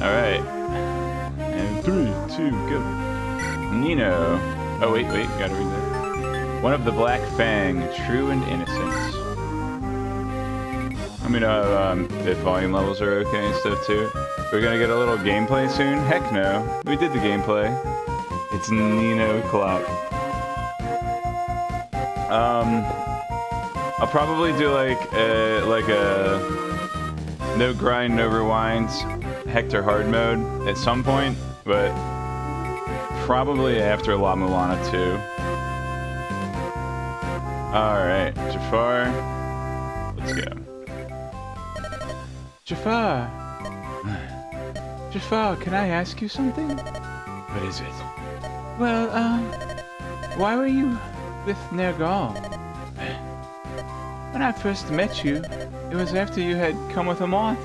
Alright. And 3, 2, go. Nino. Oh, wait, gotta read that. One of the Black Fang, true and innocent. Let me know if volume levels are okay and stuff too. We're gonna get a little gameplay soon? Heck no. We did the gameplay. It's Nino Clock. I'll probably do like a no grind, no rewinds, Hector hard mode at some point, but probably after La Mulana 2. Alright, Jafar. Let's go. Jafar! Jafar, can I ask you something? What is it? Well, why were you with Nergal? When I first met you, it was after you had come with a moth.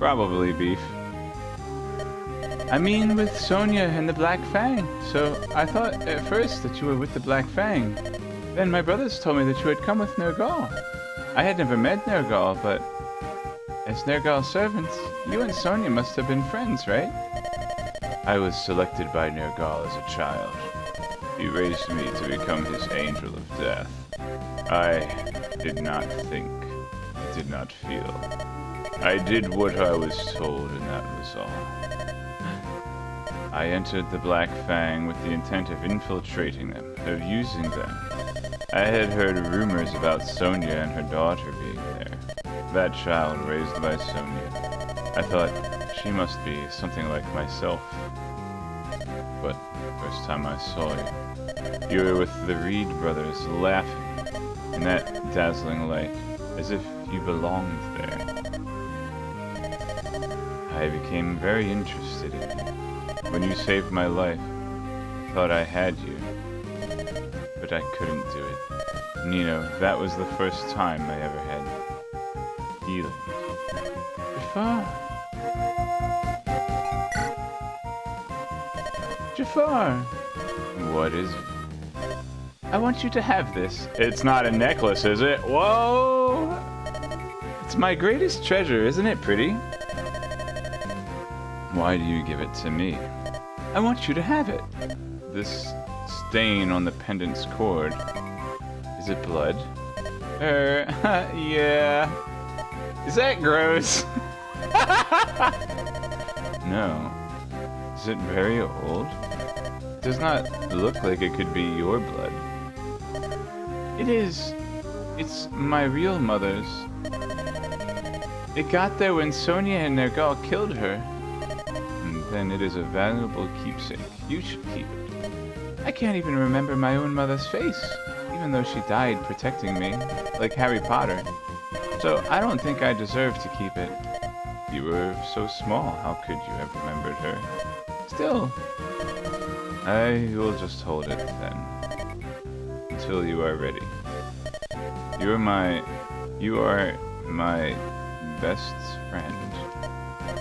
Probably beef. I mean with Sonia and the Black Fang, so I thought at first that you were with the Black Fang. Then my brothers told me that you had come with Nergal. I had never met Nergal, but as Nergal's servants, you and Sonia must have been friends, right? I was selected by Nergal as a child. He raised me to become his angel of death. I did not think, did not feel. I did what I was told, and that was all. I entered the Black Fang with the intent of infiltrating them, of using them. I had heard rumors about Sonia and her daughter being there. That child raised by Sonia. I thought she must be something like myself. But first time I saw you, you were with the Reed brothers laughing in that dazzling light, as if you belonged there. I became very interested in you. When you saved my life, I thought I had you, but I couldn't do it. Nino, that was the first time I ever had feelings. Jafar! Jafar! What is it? I want you to have this. It's not a necklace, is it? Whoa! It's my greatest treasure, isn't it pretty? Why do you give it to me? I want you to have it. This stain on the pendant's cord. Is it blood? Yeah. Is that gross? No. Is it very old? It does not look like it could be your blood. It is. It's my real mother's. It got there when Sonia and Nergal killed her. Then it is a valuable keepsake. You should keep it. I can't even remember my own mother's face, even though she died protecting me, like Harry Potter. So I don't think I deserve to keep it. You were so small, how could you have remembered her? Still, I will just hold it then, until you are ready. You are my best friend.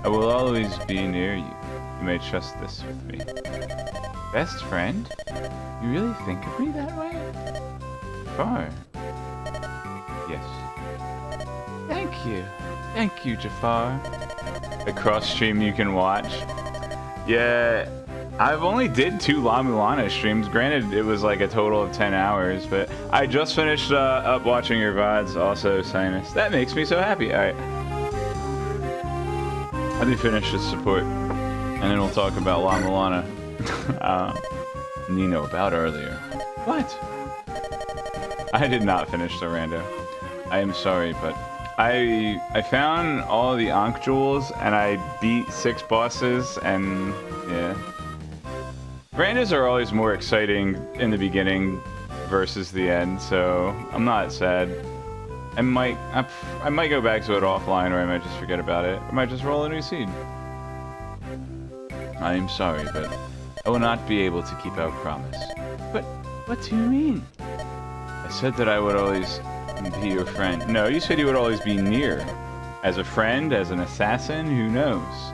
I will always be near you. You may trust this with me. Best friend? You really think of me that way? Jafar. Yes. Thank you. Thank you, Jafar. A cross stream you can watch. Yeah, I've only did 2 La Mulana streams. Granted, it was like a total of 10 hours, but I just finished up watching your VODs also, Sinus. That makes me so happy. Alright. Let me finish this support, and then we'll talk about La Mulana. Nino, about earlier. What? I did not finish the rando. I am sorry, but I found all the Ankh jewels, and I beat 6 bosses, and yeah. Randos are always more exciting in the beginning versus the end, so I'm not sad. I might go back to it offline, or I might just forget about it. I might just roll a new seed. I am sorry, but I will not be able to keep our promise. But what do you mean? I said that I would always be your friend. No, you said you would always be near. As a friend, as an assassin, who knows?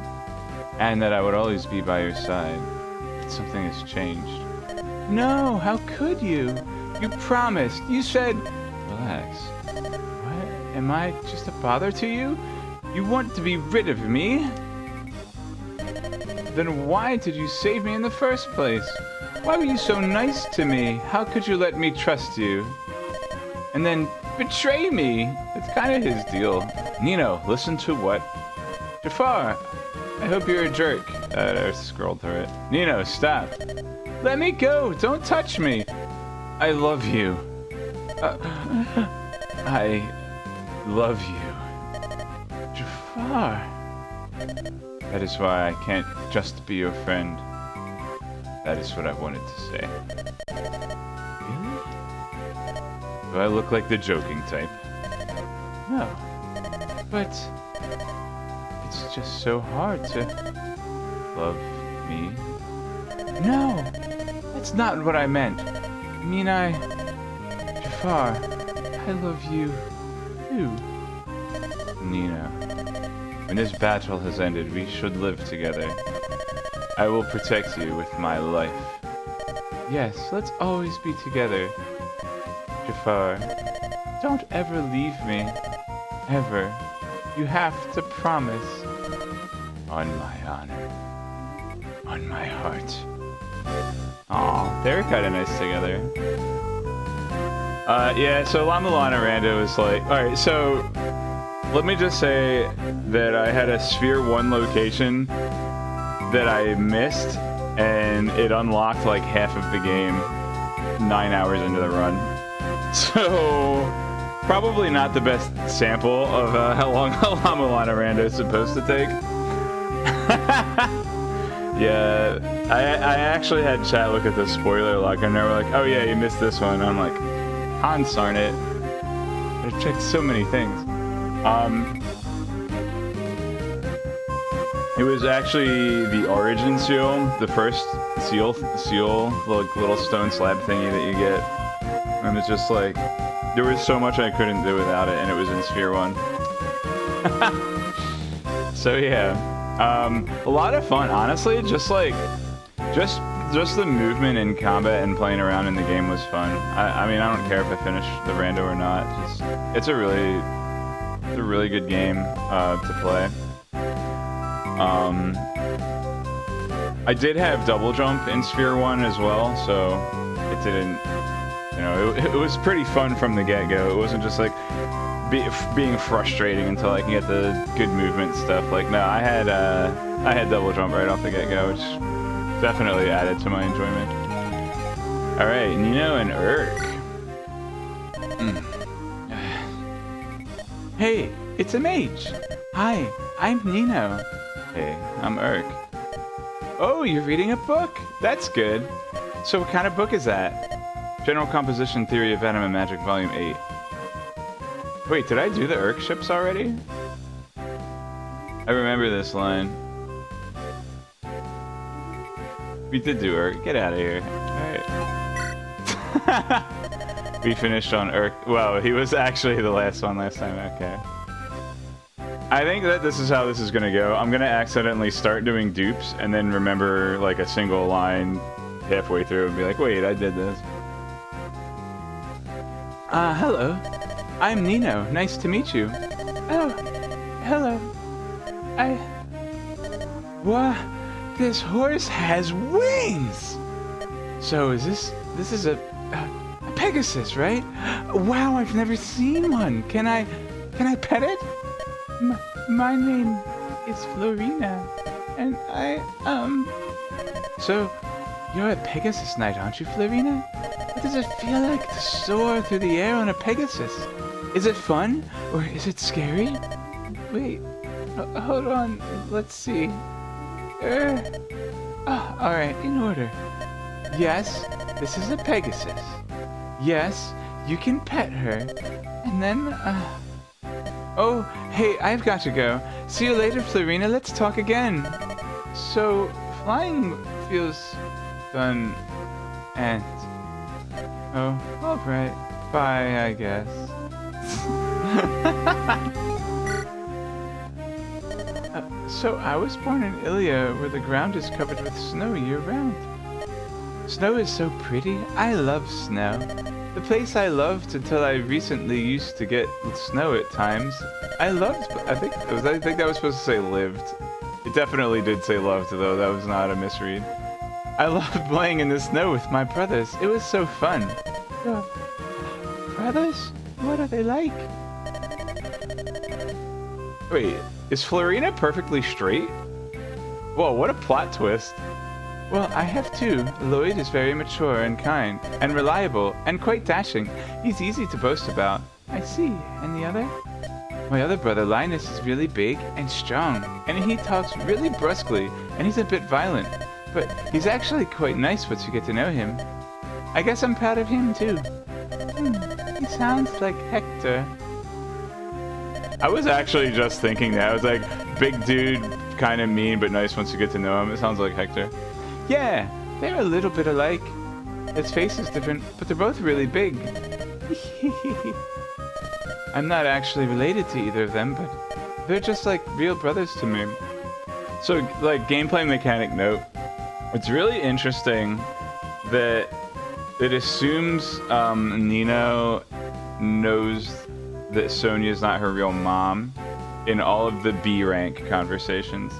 And that I would always be by your side. But something has changed. No, how could you? You promised. You said... Relax. What? Am I just a bother to you? You want to be rid of me? Then why did you save me in the first place? Why were you so nice to me? How could you let me trust you? And then betray me? It's kind of his deal. Nino, listen to what? Jafar, I hope you're a jerk. I scrolled through it. Nino, stop. Let me go. Don't touch me. I love you. I love you. Jafar. That is why I can't just be your friend. That is what I wanted to say. Really? Do I look like the joking type? No. But it's just so hard to love me. No! That's not what I meant. I mean, Jafar, I love you too. Nina. When this battle has ended, we should live together. I will protect you with my life. Yes, let's always be together. Jafar, don't ever leave me. Ever. You have to promise. On my honor. On my heart. Aw, they were kind of nice together. Yeah, so Lama Lana Rando was like... Alright, so... Let me just say that I had a Sphere 1 location that I missed, and it unlocked like half of the game 9 hours into the run. So, probably not the best sample of how long Lama Lana Rando is supposed to take. Yeah, I actually had chat look at the spoiler log, and they were like, oh yeah, you missed this one. I'm like, consarn it. I've checked so many things. It was actually the origin seal, the first seal, like little stone slab thingy that you get. And it's just like, there was so much I couldn't do without it, and it was in Sphere 1. So yeah, a lot of fun, honestly. Just the movement and combat and playing around in the game was fun. I mean, I don't care if I finish the rando or not. It's a really good game to play. I did have double jump in Sphere 1 as well, so it didn't, you know, it was pretty fun from the get-go. It wasn't just like being frustrating until I can get the good movement stuff. Like, no, I had double jump right off the get-go, which definitely added to my enjoyment. Alright, Nino and Urk. Hey, it's a mage. Hi, I'm Nino. Hey, I'm Urk. Oh, you're reading a book? That's good. So what kind of book is that? General Composition Theory of Venom and Magic Volume 8. Wait, did I do the Urk ships already? I remember this line. We did do Urk. Get out of here. Alright. We finished on Urk. Well, he was actually the last one last time. Okay. I think that this is how this is gonna go. I'm gonna accidentally start doing dupes and then remember like a single line halfway through and be like, wait, I did this. Hello. I'm Nino. Nice to meet you. Oh, hello. What? This horse has wings! So this is a Pegasus, right? Wow, I've never seen one. Can I pet it? My name is Florina, and So, you're a Pegasus knight, aren't you, Florina? What does it feel like to soar through the air on a Pegasus? Is it fun, or is it scary? Wait, hold on, let's see. Alright, in order. Yes, this is a Pegasus. Yes, you can pet her. And then, Oh, hey, I've got to go. See you later, Florina. Let's talk again. So, flying feels fun, and... Oh, alright. Bye, I guess. So, I was born in Ilia, where the ground is covered with snow year-round. Snow is so pretty. I love snow. The place I loved until I recently used to get snow at times. I think that was supposed to say lived. It definitely did say loved though, that was not a misread. I loved playing in the snow with my brothers. It was so fun. Your brothers? What are they like? Wait, is Florina perfectly straight? Whoa, what a plot twist. Well, I have two. Lloyd is very mature and kind, and reliable, and quite dashing. He's easy to boast about. I see. And the other? My other brother, Linus, is really big and strong, and he talks really brusquely, and he's a bit violent. But he's actually quite nice once you get to know him. I guess I'm proud of him, too. He sounds like Hector. I was actually just thinking that. I was like, big dude, kind of mean, but nice once you get to know him. It sounds like Hector. Yeah, they're a little bit alike. His face is different, but they're both really big. I'm not actually related to either of them, but they're just like real brothers to me. So, like, gameplay mechanic note. It's really interesting that it assumes Nino knows that Sonia's not her real mom in all of the B rank conversations.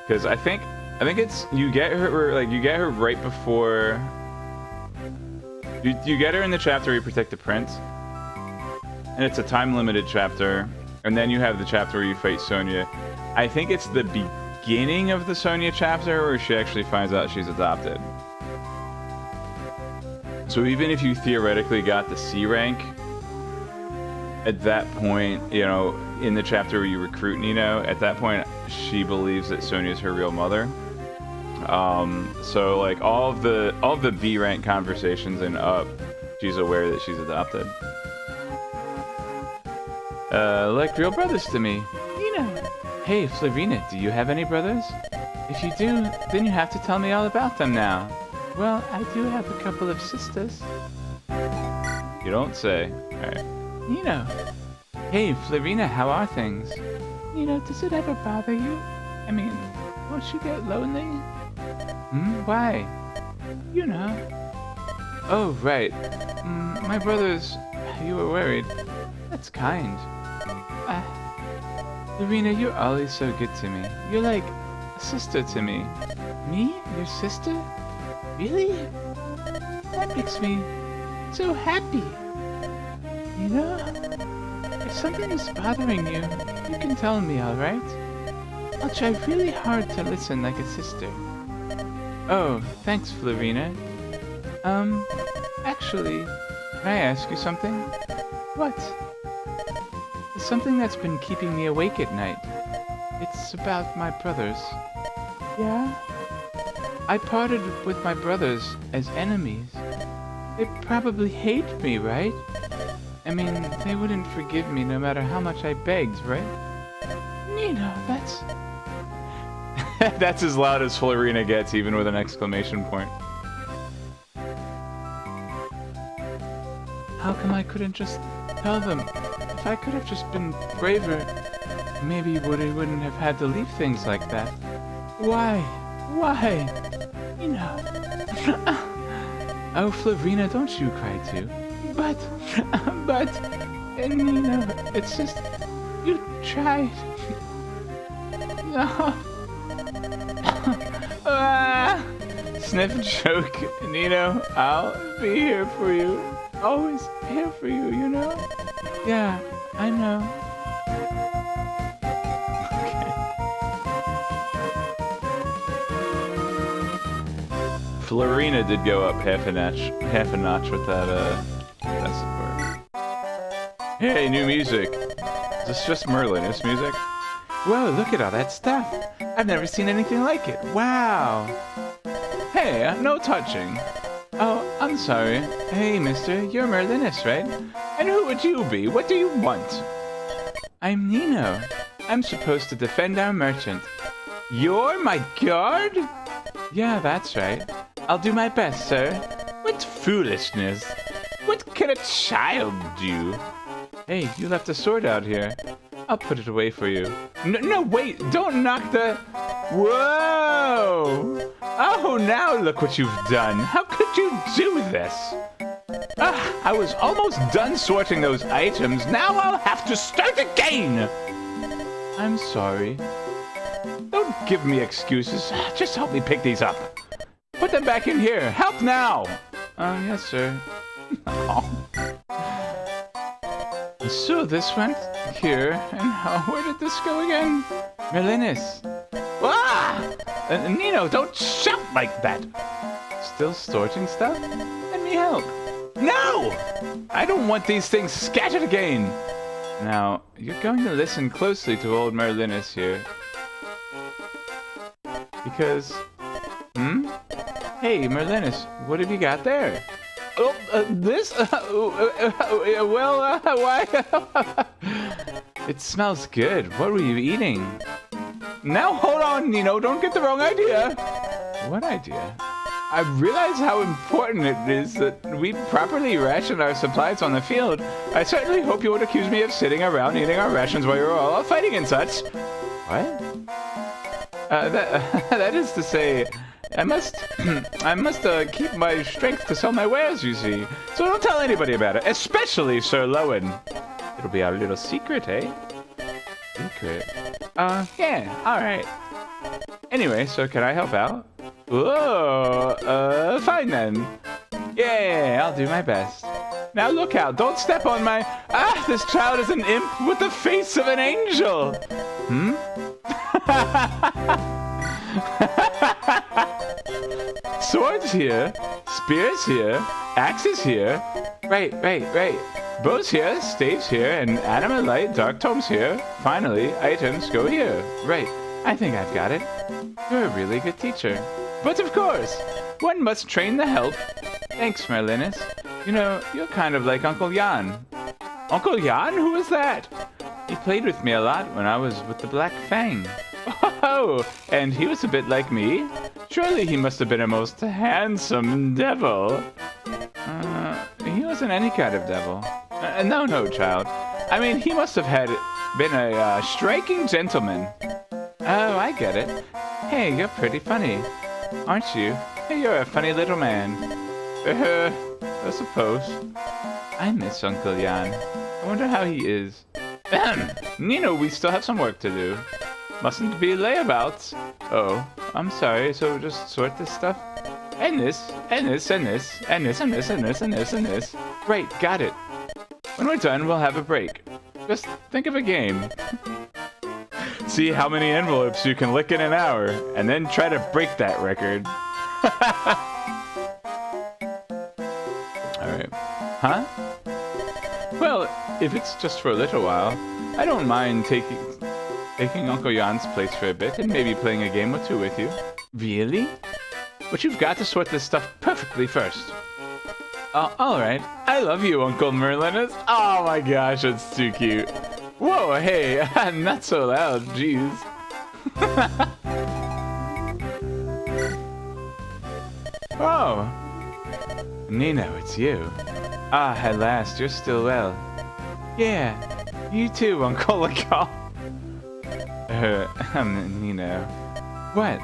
Because I think it's you get her right before you get her in the chapter where you protect the prince, and it's a time limited chapter, and then you have the chapter where you fight Sonia. I think it's the beginning of the Sonia chapter where she actually finds out she's adopted. So even if you theoretically got the C rank at that point, you know, in the chapter where you recruit Nino, at that point she believes that Sonia's her real mother. So like all of the B rank conversations and up, she's aware that she's adopted. Like real brothers to me. Nino. Hey, Flavina, do you have any brothers? If you do, then you have to tell me all about them now. Well, I do have a couple of sisters. You don't say. Alright. Nino. Hey, Flavina, how are things? Nino, does it ever bother you? I mean, won't you get lonely? Why? You know. Oh, right. My brothers... You were worried. That's kind. Lorena, you're always so good to me. You're like a sister to me. Me? Your sister? Really? That makes me so happy. You know? If something is bothering you, you can tell me, alright? I'll try really hard to listen like a sister. Oh, thanks, Flavina. Actually, can I ask you something? What? It's something that's been keeping me awake at night. It's about my brothers. Yeah? I parted with my brothers as enemies. They probably hate me, right? I mean, they wouldn't forgive me no matter how much I begged, right? Nino, that's... That's as loud as Florina gets, even with an exclamation point. How come I couldn't just tell them? If I could have just been braver, maybe Woody wouldn't have had to leave things like that. Why? Why? You know. Oh, Flavina, don't you cry too. But, and you know, it's just, you tried. No. Sniff joke, Nino, I'll be here for you. Always here for you, you know? Yeah, I know. Okay. Florina did go up half a notch with that support. Hey, new music. Is this just Merlin, this music? Whoa, look at all that stuff. I've never seen anything like it. Wow. Hey, no touching. Oh, I'm sorry. Hey, mister, you're Merlinus, right? And who would you be? What do you want? I'm Nino. I'm supposed to defend our merchant. You're my guard? Yeah, that's right. I'll do my best, sir. What foolishness. What can a child do? Hey, you left a sword out here. I'll put it away for you. No, wait, don't knock the... Whoa! Oh, now look what you've done. How could you do this? Ah, I was almost done sorting those items. Now I'll have to start again. I'm sorry. Don't give me excuses. Just help me pick these up. Put them back in here. Help now. Yes, sir. So this went here, and where did this go again? Merlinus. Ah! Nino, don't shout like that. Still sorting stuff? Let me help. No! I don't want these things scattered again. Now, you're going to listen closely to old Merlinus here. Because... Hey, Merlinus, what have you got there? Oh, this? Why? It smells good. What were you eating? Now hold on, Nino. Don't get the wrong idea. What idea? I realize how important it is that we properly ration our supplies on the field. I certainly hope you won't accuse me of sitting around eating our rations while you're all out fighting and such. What? That is to say... I must keep my strength to sell my wares, you see. So don't tell anybody about it, especially Sir Lowen. It'll be our little secret, eh? Secret? Yeah, alright. Anyway, so can I help out? Whoa, fine then. Yeah, I'll do my best. Now look out, don't step on my... Ah, this child is an imp with the face of an angel. Swords here, spears here, axes here. Right. Bows here, staves here, and animate light dark tomes here. Finally, items go here. Right, I think I've got it. You're a really good teacher. But of course, one must train the help. Thanks, Merlinus. You know, you're kind of like Uncle Jan. Uncle Jan? Who is that? He played with me a lot when I was with the Black Fang. Oh, and he was a bit like me? Surely he must have been a most handsome devil. He wasn't any kind of devil. No, child. I mean, he must have been a striking gentleman. Oh, I get it. Hey, you're pretty funny, aren't you? Hey, you're a funny little man. I suppose. I miss Uncle Jan. I wonder how he is. Nino, we still have some work to do. Mustn't be layabouts. Oh, I'm sorry, so just sort this stuff? And this, and this, and this, and this, and this, and this, and this, and this. Right, got it. When we're done, we'll have a break. Just think of a game. See how many envelopes you can lick in an hour, and then try to break that record. Alright. Huh? Well, if it's just for a little while, I don't mind taking Uncle Jan's place for a bit and maybe playing a game or two with you. Really? But you've got to sort this stuff perfectly first. Alright. I love you, Uncle Merlinus. Oh my gosh, it's too cute. Whoa, hey, not so loud, jeez. Oh. Nino, it's you. Ah, at last, you're still well. Yeah, you too, Uncle Legal. Nino. What?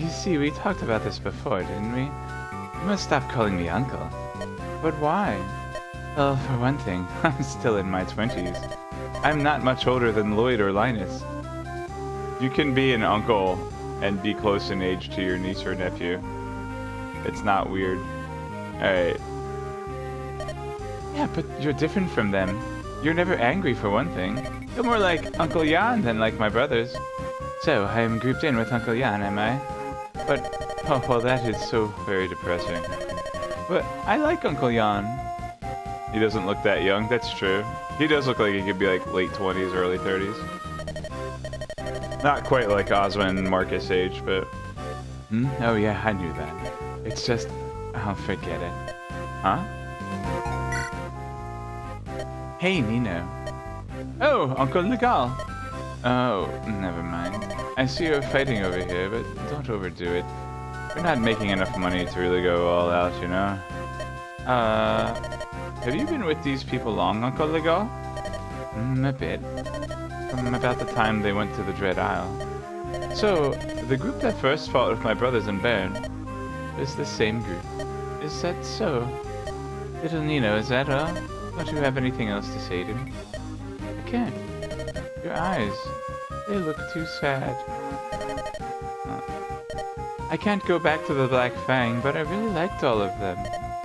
You see, we talked about this before, didn't we? You must stop calling me Uncle. But why? Well, for one thing, I'm still in my 20s. I'm not much older than Lloyd or Linus. You can be an uncle and be close in age to your niece or nephew. It's not weird. Alright. Yeah, but you're different from them. You're never angry, for one thing. You're more like Uncle Jan than like my brothers. So, I am grouped in with Uncle Jan, am I? But, oh, well, that is so very depressing. But I like Uncle Jan. He doesn't look that young, that's true. He does look like he could be like late 20s, early 30s. Not quite like Ozma and Marcus age, but... Oh yeah, I knew that. It's just... I'll forget it. Huh? Hey, Nino. Oh, Uncle Legal. Oh, never mind. I see you're fighting over here, but don't overdo it. We're not making enough money to really go all out, you know? Have you been with these people long, Uncle Legal? A bit. From about the time they went to the Dread Isle. So, the group that first fought with my brothers in Bern is the same group. Is that so? Little Nino, is that all? Don't you have anything else to say to me? I can't. Your eyes, they look too sad. I can't go back to the Black Fang, but I really liked all of them.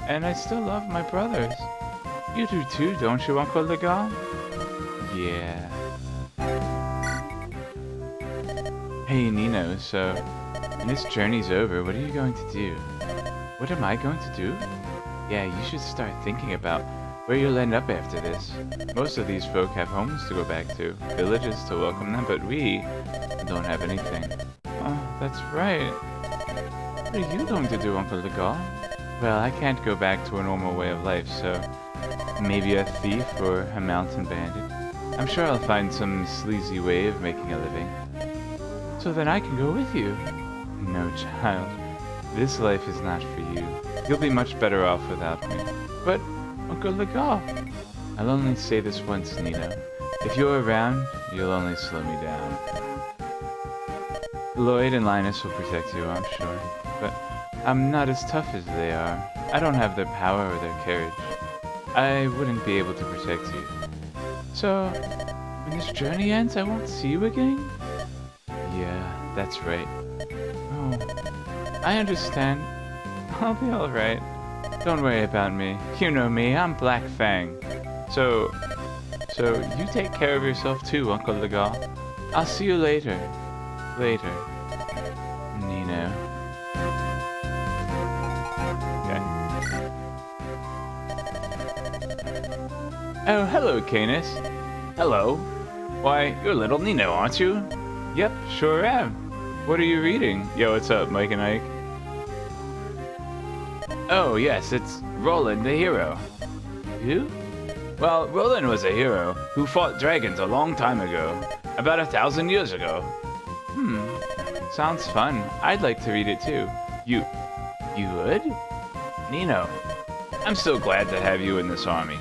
And I still love my brothers. You do too, don't you, Uncle Legal? Yeah. Hey, Nino, so when this journey's over, what are you going to do? What am I going to do? Yeah, you should start thinking about where you'll end up after this. Most of these folk have homes to go back to, villages to welcome them, but we don't have anything. Oh, that's right. What are you going to do, Uncle Legal? Well, I can't go back to a normal way of life, so maybe a thief or a mountain bandit. I'm sure I'll find some sleazy way of making a living. So then I can go with you. No, child. This life is not for you. You'll be much better off without me. But, Uncle Legal, I'll only say this once, Nino. If you're around, you'll only slow me down. Lloyd and Linus will protect you, I'm sure. But I'm not as tough as they are. I don't have their power or their courage. I wouldn't be able to protect you. So, when this journey ends, I won't see you again? Yeah, that's right. Oh, I understand. I'll be alright. Don't worry about me. You know me, I'm Black Fang. So you take care of yourself too, Uncle Legal. I'll see you later. Later. Nino. Okay. Oh, hello, Canis. Hello. Why, you're little Nino, aren't you? Yep, sure am. What are you reading? Yo, what's up, Mike and Ike? Oh, yes, it's Roland the hero. You? Well, Roland was a hero who fought dragons a long time ago. About 1,000 years ago. Sounds fun. I'd like to read it too. You would? Nino, I'm so glad to have you in this army.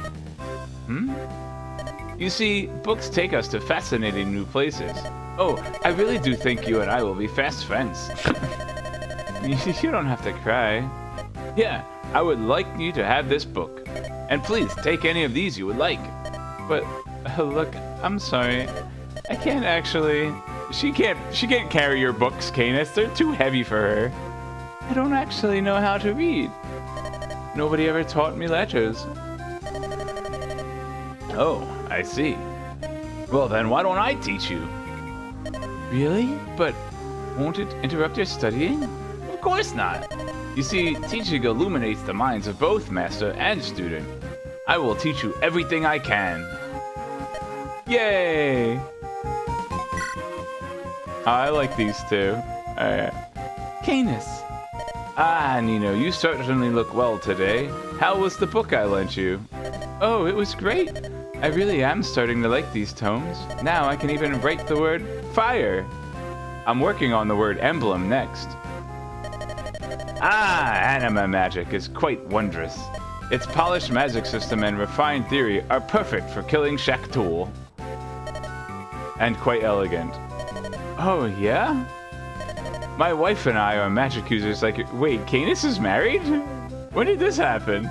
You see, books take us to fascinating new places. Oh, I really do think you and I will be fast friends. You don't have to cry. Yeah, I would like you to have this book. And please, take any of these you would like. But, look, I'm sorry. I can't actually... She can't carry your books, Canis. They're too heavy for her. I don't actually know how to read. Nobody ever taught me letters. Oh, I see. Well then, why don't I teach you? Really? But won't it interrupt your studying? Of course not. You see, teaching illuminates the minds of both master and student. I will teach you everything I can. Yay! I like these two. Canis. Ah, Nino, you certainly look well today. How was the book I lent you? Oh, it was great. I really am starting to like these tomes. Now I can even write the word fire. I'm working on the word emblem next. Ah, anima magic is quite wondrous. Its polished magic system and refined theory are perfect for killing Shaktul. And quite elegant. Oh, yeah? My wife and I are magic users like... Wait, Canis is married? When did this happen?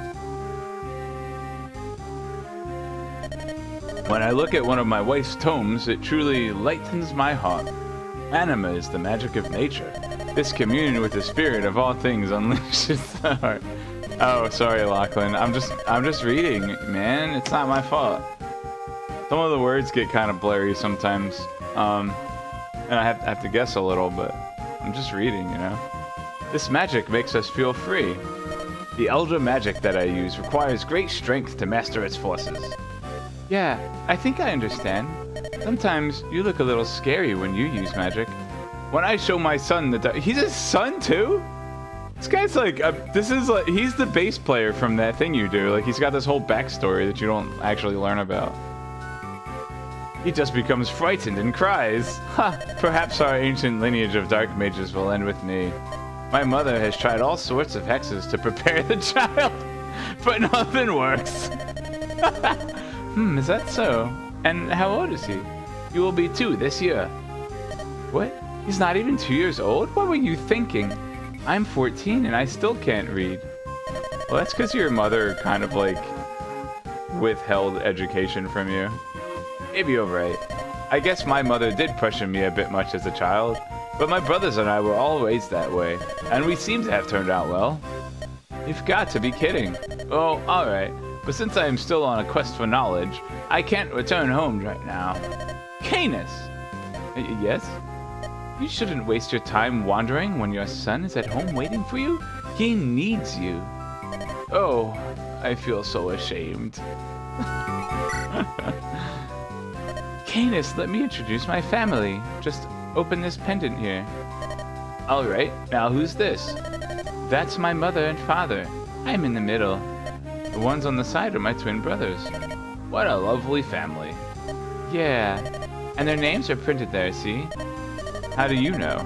When I look at one of my wife's tomes, it truly lightens my heart. Anima is the magic of nature. This communion with the spirit of all things unleashes the heart. Oh, sorry, Lachlan. I'm just reading, man. It's not my fault. Some of the words get kind of blurry sometimes. And I have to guess a little, but I'm just reading, you know? This magic makes us feel free. The elder magic that I use requires great strength to master its forces. Yeah, I think I understand. Sometimes you look a little scary when you use magic. When I show my son the... He's his son, too? This guy's like... he's the bass player from that thing you do. Like, he's got this whole backstory that you don't actually learn about. He just becomes frightened and cries. Ha! Perhaps our ancient lineage of dark mages will end with me. My mother has tried all sorts of hexes to prepare the child, but nothing works. Is that so? And how old is he? He will be 2 this year. What? He's not even 2 years old? What were you thinking? I'm 14 and I still can't read. Well, that's because your mother kind of like withheld education from you. Maybe you're right. I guess my mother did pressure me a bit much as a child, but my brothers and I were all raised that way, and we seem to have turned out well. You've got to be kidding. Oh, alright, but since I am still on a quest for knowledge, I can't return home right now. Canis! Yes? You shouldn't waste your time wandering when your son is at home waiting for you. He needs you. Oh, I feel so ashamed. Canis, let me introduce my family. Just open this pendant here. Alright, now who's this? That's my mother and father. I'm in the middle. The ones on the side are my twin brothers. What a lovely family. Yeah, and their names are printed there, see? How do you know?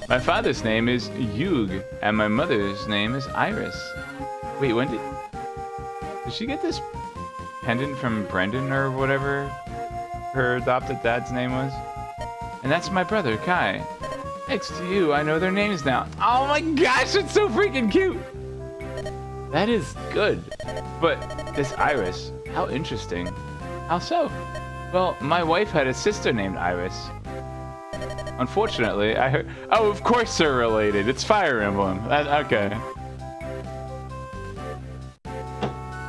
My father's name is Yug, and my mother's name is Iris. Wait, when did she get this pendant from Brendan or whatever her adopted dad's name was? And that's my brother, Kai. Thanks to you, I know their names now. Oh my gosh, it's so freaking cute! That is good. But this Iris, how interesting. How so? Well, my wife had a sister named Iris. Unfortunately, I heard... Oh, of course they're related. It's Fire Emblem. Okay.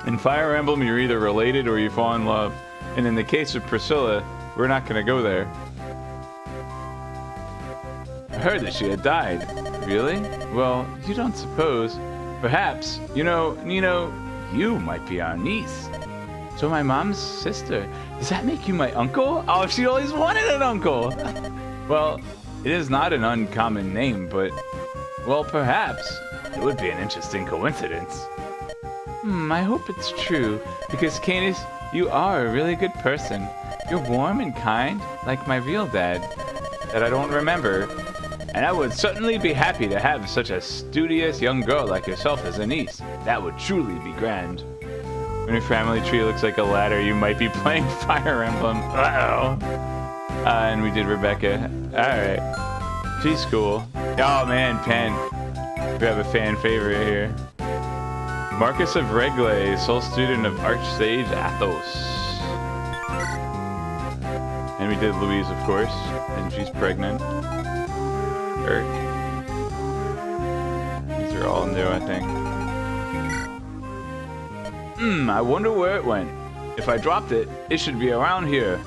In Fire Emblem, you're either related or you fall in love. And in the case of Priscilla, we're not going to go there. I heard that she had died. Really? Well, you don't suppose. Perhaps, you know, Nino, you might be our niece. So my mom's sister. Does that make you my uncle? Oh, she always wanted an uncle. Well, it is not an uncommon name, but, well, perhaps. It would be an interesting coincidence. I hope it's true, because Canis, you are a really good person. You're warm and kind, like my real dad, that I don't remember. And I would certainly be happy to have such a studious young girl like yourself as a niece. That would truly be grand. When your family tree looks like a ladder, you might be playing Fire Emblem. Uh-oh. And we did Rebecca. Alright. She's cool. Oh man, Pen. We have a fan favorite here. Marcus of Regle, sole student of Archsage Athos. And we did Louise, of course. And she's pregnant. These are all new, I think. I wonder where it went. If I dropped it, it should be around here.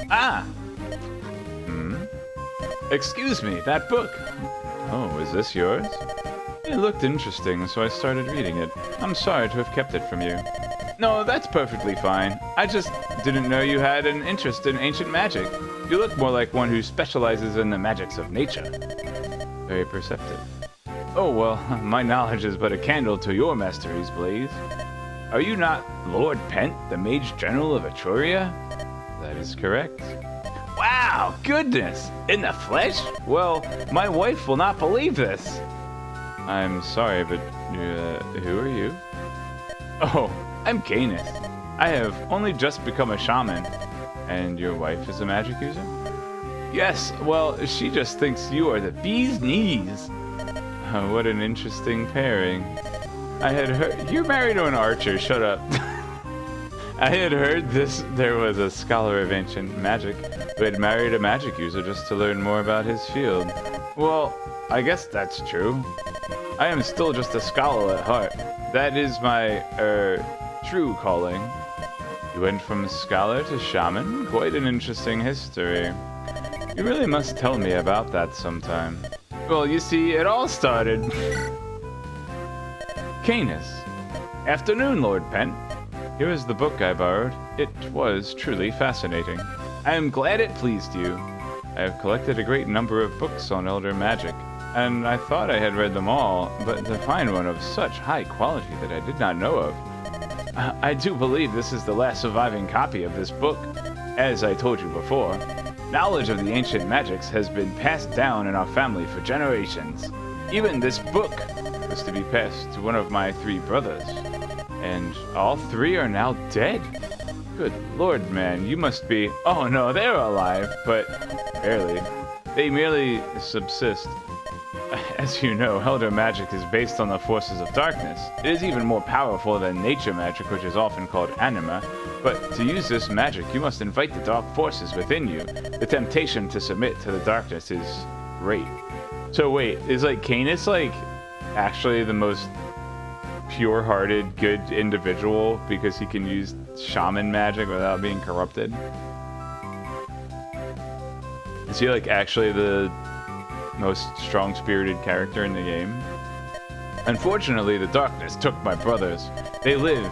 Ah! Excuse me, that book. Oh, is this yours? It looked interesting, so I started reading it. I'm sorry to have kept it from you. No, that's perfectly fine. I just didn't know you had an interest in ancient magic. You look more like one who specializes in the magics of nature. Very perceptive. Oh, well, my knowledge is but a candle to your mastery's blaze. Are you not Lord Pent, the Mage General of Etruria? That is correct. Wow, goodness! In the flesh? Well, my wife will not believe this. I'm sorry, but who are you? Oh, I'm Canis. I have only just become a shaman. And your wife is a magic user? Yes, well, she just thinks you are the bee's knees. What an interesting pairing. I had heard... You're married to an archer, shut up. I had heard there was a scholar of ancient magic who had married a magic user just to learn more about his field. Well, I guess that's true. I am still just a scholar at heart. That is my, true calling. You went from scholar to shaman? Quite an interesting history. You really must tell me about that sometime. Well, you see, it all started... Canis. Afternoon, Lord Pent. Here is the book I borrowed. It was truly fascinating. I am glad it pleased you. I have collected a great number of books on elder magic, and I thought I had read them all, but to find one of such high quality that I did not know of. I do believe this is the last surviving copy of this book. As I told you before, knowledge of the ancient magics has been passed down in our family for generations. Even this book was to be passed to one of my 3 brothers. And all 3 are now dead? Good lord, man, you must be... Oh no, they're alive, but barely. They merely subsist. As you know, Elder Magic is based on the forces of darkness. It is even more powerful than nature magic, which is often called anima. But to use this magic, you must invite the dark forces within you. The temptation to submit to the darkness is great. So wait, is like Canis like actually the most pure-hearted, good individual because he can use shaman magic without being corrupted? Is he like actually the most strong-spirited character in the game? Unfortunately, the darkness took my brothers. They live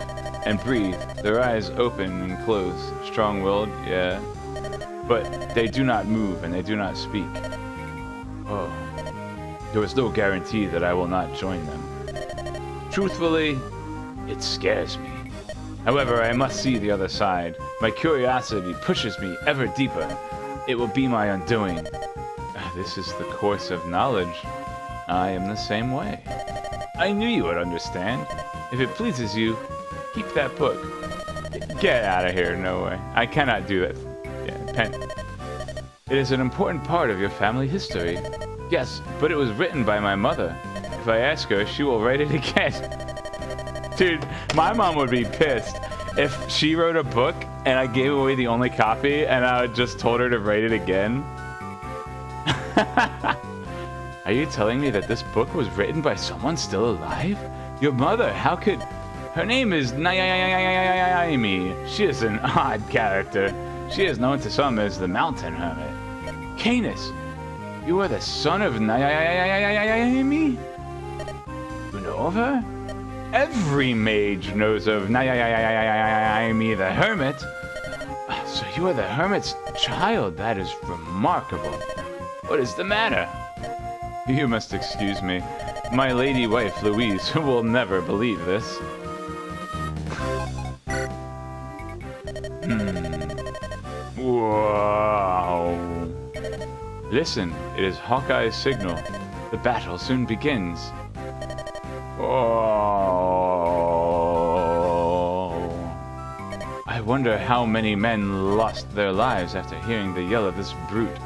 and breathe, their eyes open and close. Strong-willed, yeah. But they do not move and they do not speak. Oh. There is no guarantee that I will not join them. Truthfully, it scares me. However, I must see the other side. My curiosity pushes me ever deeper. It will be my undoing. This is the course of knowledge. I am the same way. I knew you would understand. If it pleases you, keep that book. Get out of here, no way. I cannot do that. Yeah, pen. It is an important part of your family history. Yes, but it was written by my mother. If I ask her, she will write it again. Dude, my mom would be pissed if she wrote a book and I gave away the only copy and I just told her to write it again. Are you telling me that this book was written by someone still alive? Your mother, how could... Her name is Naimi. She is an odd character. She is known to some as the Mountain Hermit. Canis, you are the son of Naimi? You know of her? Every mage knows of Naimi the Hermit. So you are the Hermit's child. That is remarkable. What is the matter? You must excuse me. My lady wife, Louise, will never believe this. Wow. Listen, it is Hawkeye's signal. The battle soon begins. Oh. I wonder how many men lost their lives after hearing the yell of this brute.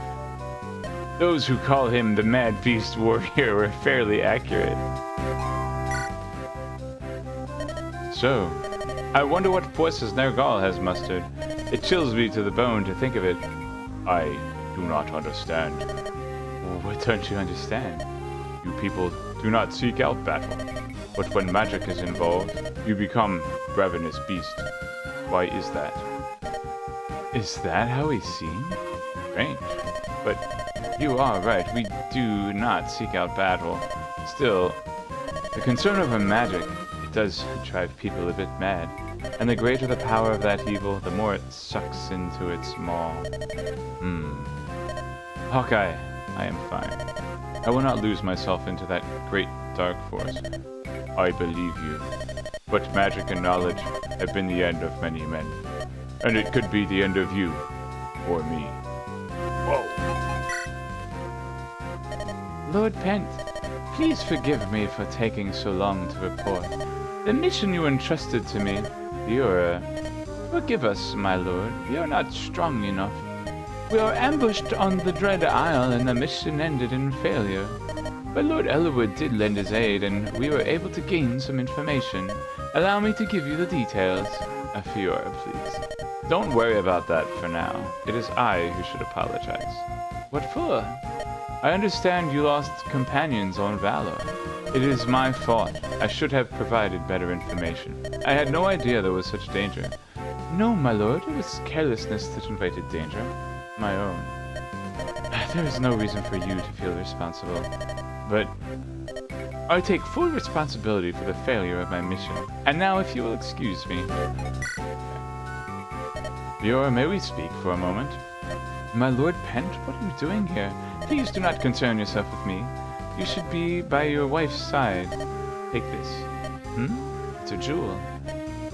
Those who call him the Mad Beast Warrior were fairly accurate. So, I wonder what forces Nergal has mustered. It chills me to the bone to think of it. I do not understand. What don't you understand? You people do not seek out battle. But when magic is involved, you become ravenous beast. Why is that? Is that how he seems? Strange. But you are right, we do not seek out battle. Still, the concern over magic, it does drive people a bit mad. And the greater the power of that evil, the more it sucks into its maw. Hawkeye, I am fine. I will not lose myself into that great dark force. I believe you. But magic and knowledge have been the end of many men. And it could be the end of you, or me. Whoa! Lord Pent, please forgive me for taking so long to report. The mission you entrusted to me, forgive us, my lord, we are not strong enough. We are ambushed on the Dread Isle and the mission ended in failure. But Lord Elwood did lend his aid and we were able to gain some information. Allow me to give you the details. Fiora, please. Don't worry about that for now. It is I who should apologize. What for? I understand you lost companions on Valor. It is my fault. I should have provided better information. I had no idea there was such danger. No, my lord, it was carelessness that invited danger. My own. There is no reason for you to feel responsible. But I take full responsibility for the failure of my mission. And now, if you will excuse me. Fiora, may we speak for a moment? My Lord Pent, what are you doing here? Please do not concern yourself with me. You should be by your wife's side. Take this. It's a jewel.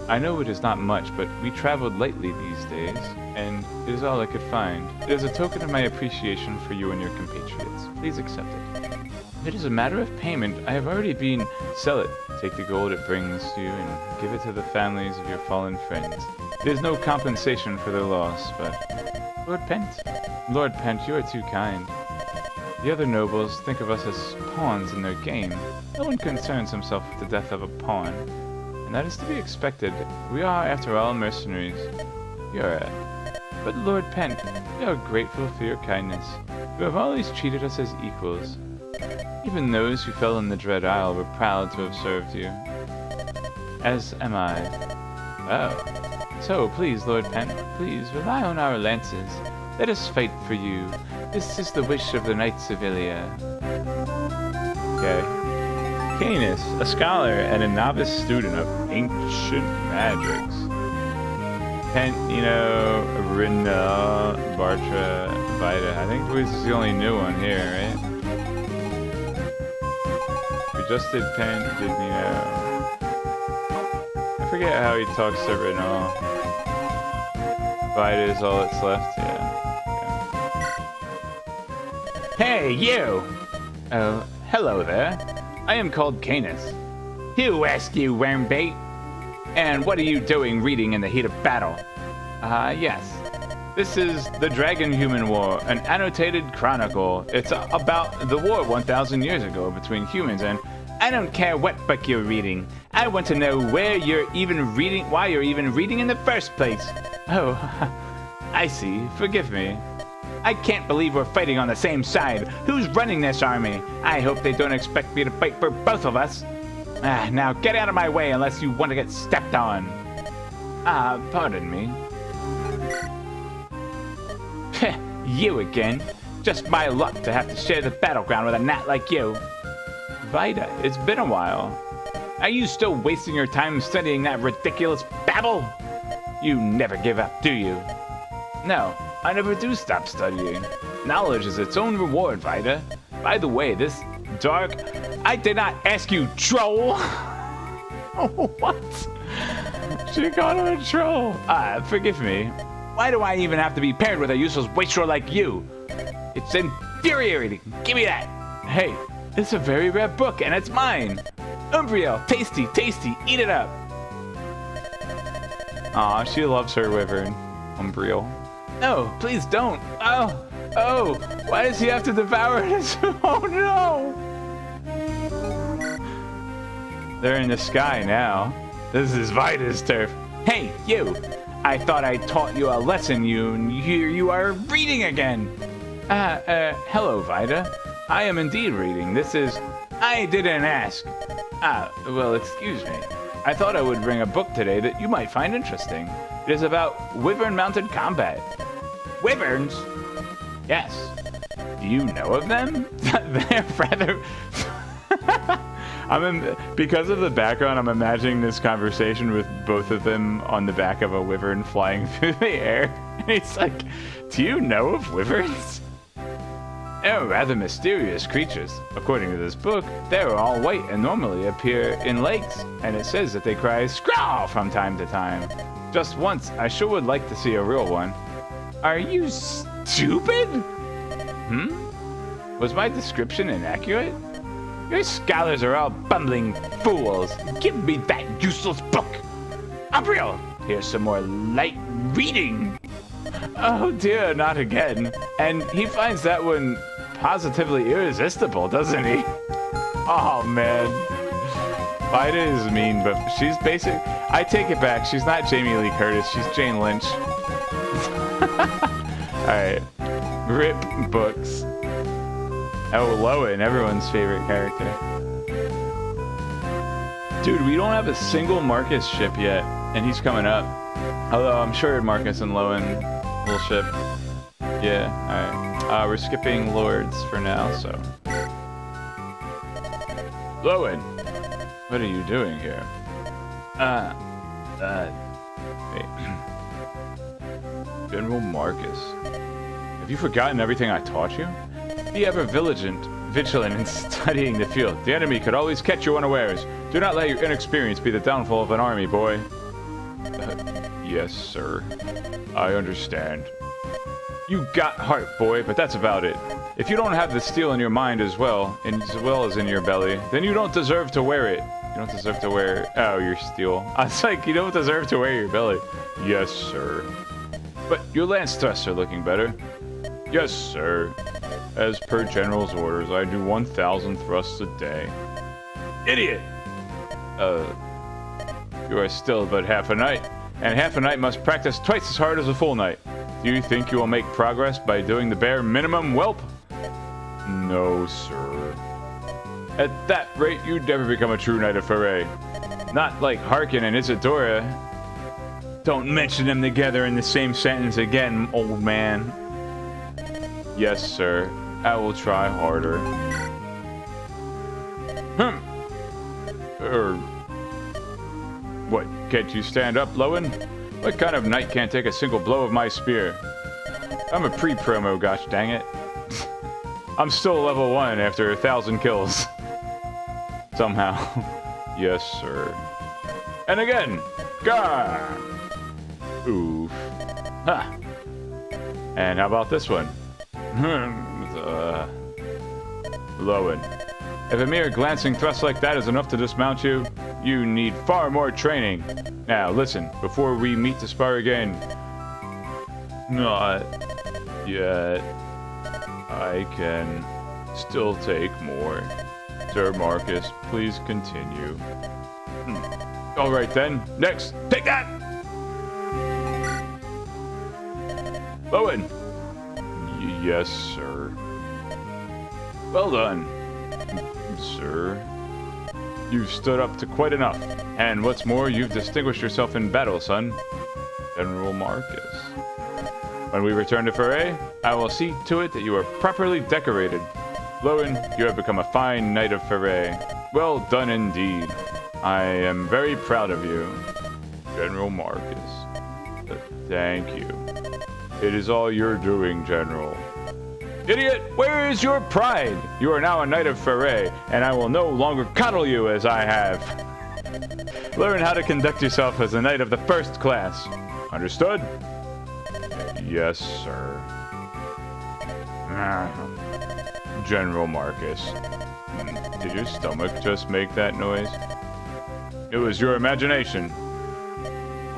I know it is not much, but we traveled lightly these days, and it is all I could find. It is a token of my appreciation for you and your compatriots. Please accept it. If it is a matter of payment, I have already been... Sell it. Take the gold it brings to you and give it to the families of your fallen friends. It is no compensation for their loss, but... Lord Pent, you are too kind. The other nobles think of us as pawns in their game. No one concerns himself with the death of a pawn. And that is to be expected. We are, after all, mercenaries. But Lord Pent, we are grateful for your kindness. You have always treated us as equals. Even those who fell in the Dread Isle were proud to have served you. As am I. Oh. So, please, Lord Pent, please rely on our lances. Let us fight for you. This is the wish of the Knights of Ilia. Okay. Canis, a scholar and a novice student of ancient magics. Pent, Rina, Bartra, Vida. I think this is the only new one here, right? We just did Pent, did I forget how he talks to Rina. Vida is all that's left, yeah. Hey, you! Oh, hello there. I am called Canis. Who asked you, wormbait? And what are you doing reading in the heat of battle? Yes. This is the Dragon-Human War, an annotated chronicle. It's about the war 1,000 years ago between humans and... I don't care what book you're reading. I want to know why you're even reading in the first place. Oh, I see. Forgive me. I can't believe we're fighting on the same side. Who's running this army? I hope they don't expect me to fight for both of us. Now get out of my way unless you want to get stepped on. Pardon me. You again? Just my luck to have to share the battleground with a gnat like you. Vida, it's been a while. Are you still wasting your time studying that ridiculous babble? You never give up, do you? No, I never do stop studying. Knowledge is its own reward, Vida. By the way, this dark... I did not ask you, troll! Oh, what? She called him a troll. Forgive me. Why do I even have to be paired with a useless wastrel like you? It's infuriating. Give me that. Hey, it's a very rare book, and it's mine. Umbriel, tasty, tasty, eat it up. Aw, she loves her wyvern, Umbriel. No, please don't. Oh, why does he have to devour it? Oh no! They're in the sky now. This is Vida's turf. Hey, you! I thought I taught you a lesson, here you are reading again! Hello, Vida. I am indeed reading. This is... I didn't ask. Well, excuse me. I thought I would bring a book today that you might find interesting. It is about wyvern-mounted combat. Wyverns? Yes. Do you know of them? They're rather... because of the background, I'm imagining this conversation with both of them on the back of a wyvern flying through the air. And he's like, do you know of wyverns? They're rather mysterious creatures. According to this book, they're all white and normally appear in lakes. And it says that they cry "Scrawl" from time to time. Just once, I sure would like to see a real one. Are you stupid? Was my description inaccurate? Your scholars are all bumbling fools. Give me that useless book. Umbriel, here's some more light reading. Oh dear, not again. And he finds that one positively irresistible, doesn't he? Oh man. Vida is mean, but she's basic. I take it back. She's not Jamie Lee Curtis. She's Jane Lynch. Alright. Rip books. Oh, Lowen, everyone's favorite character. Dude, we don't have a single Marcus ship yet, and he's coming up. Although I'm sure Marcus and Lowen will ship. Yeah, alright. We're skipping Lords for now, so. Lowen! What are you doing here? Wait. General Marcus. Have you forgotten everything I taught you? Be ever vigilant in studying the field. The enemy could always catch you unawares. Do not let your inexperience be the downfall of an army, boy. Yes, sir. I understand. You got heart, boy, but that's about it. If you don't have the steel in your mind as well as in your belly, then you don't deserve to wear it. You don't deserve to wear... Oh, your steel. I was like, you don't deserve to wear your belly. Yes, sir. But your lance thrusts are looking better. Yes, sir. As per General's orders, I do 1,000 thrusts a day. Idiot! You are still but half a knight, and half a knight must practice twice as hard as a full knight. Do you think you will make progress by doing the bare minimum, whelp? No, sir. At that rate, you'd never become a true knight of Foray. Not like Harkin and Isadora. Don't mention them together in the same sentence again, old man. Yes, sir. I will try harder. What, can't you stand up, Lowen? What kind of knight can't take a single blow of my spear? I'm a pre-promo, gosh dang it. I'm still level 1 after 1,000 kills. Somehow. Yes, sir. And again! Gah! Oof. Ha! And how about this one? Lowen. If a mere glancing thrust like that is enough to dismount you, you need far more training. Now, listen, before we meet to spar again. Not yet. I can still take more. Sir Marcus, please continue. Alright then, next, take that! Lowen! Yes, sir. Well done, sir. You've stood up to quite enough, and what's more, you've distinguished yourself in battle, son. General Marcus. When we return to Foray, I will see to it that you are properly decorated. Lowen, you have become a fine knight of Foray. Well done indeed. I am very proud of you, General Marcus. Thank you. It is all your doing, General. Idiot, where is your pride? You are now a knight of Foray, and I will no longer coddle you as I have. Learn how to conduct yourself as a knight of the first class. Understood? Yes, sir. General Marcus. Did your stomach just make that noise? It was your imagination.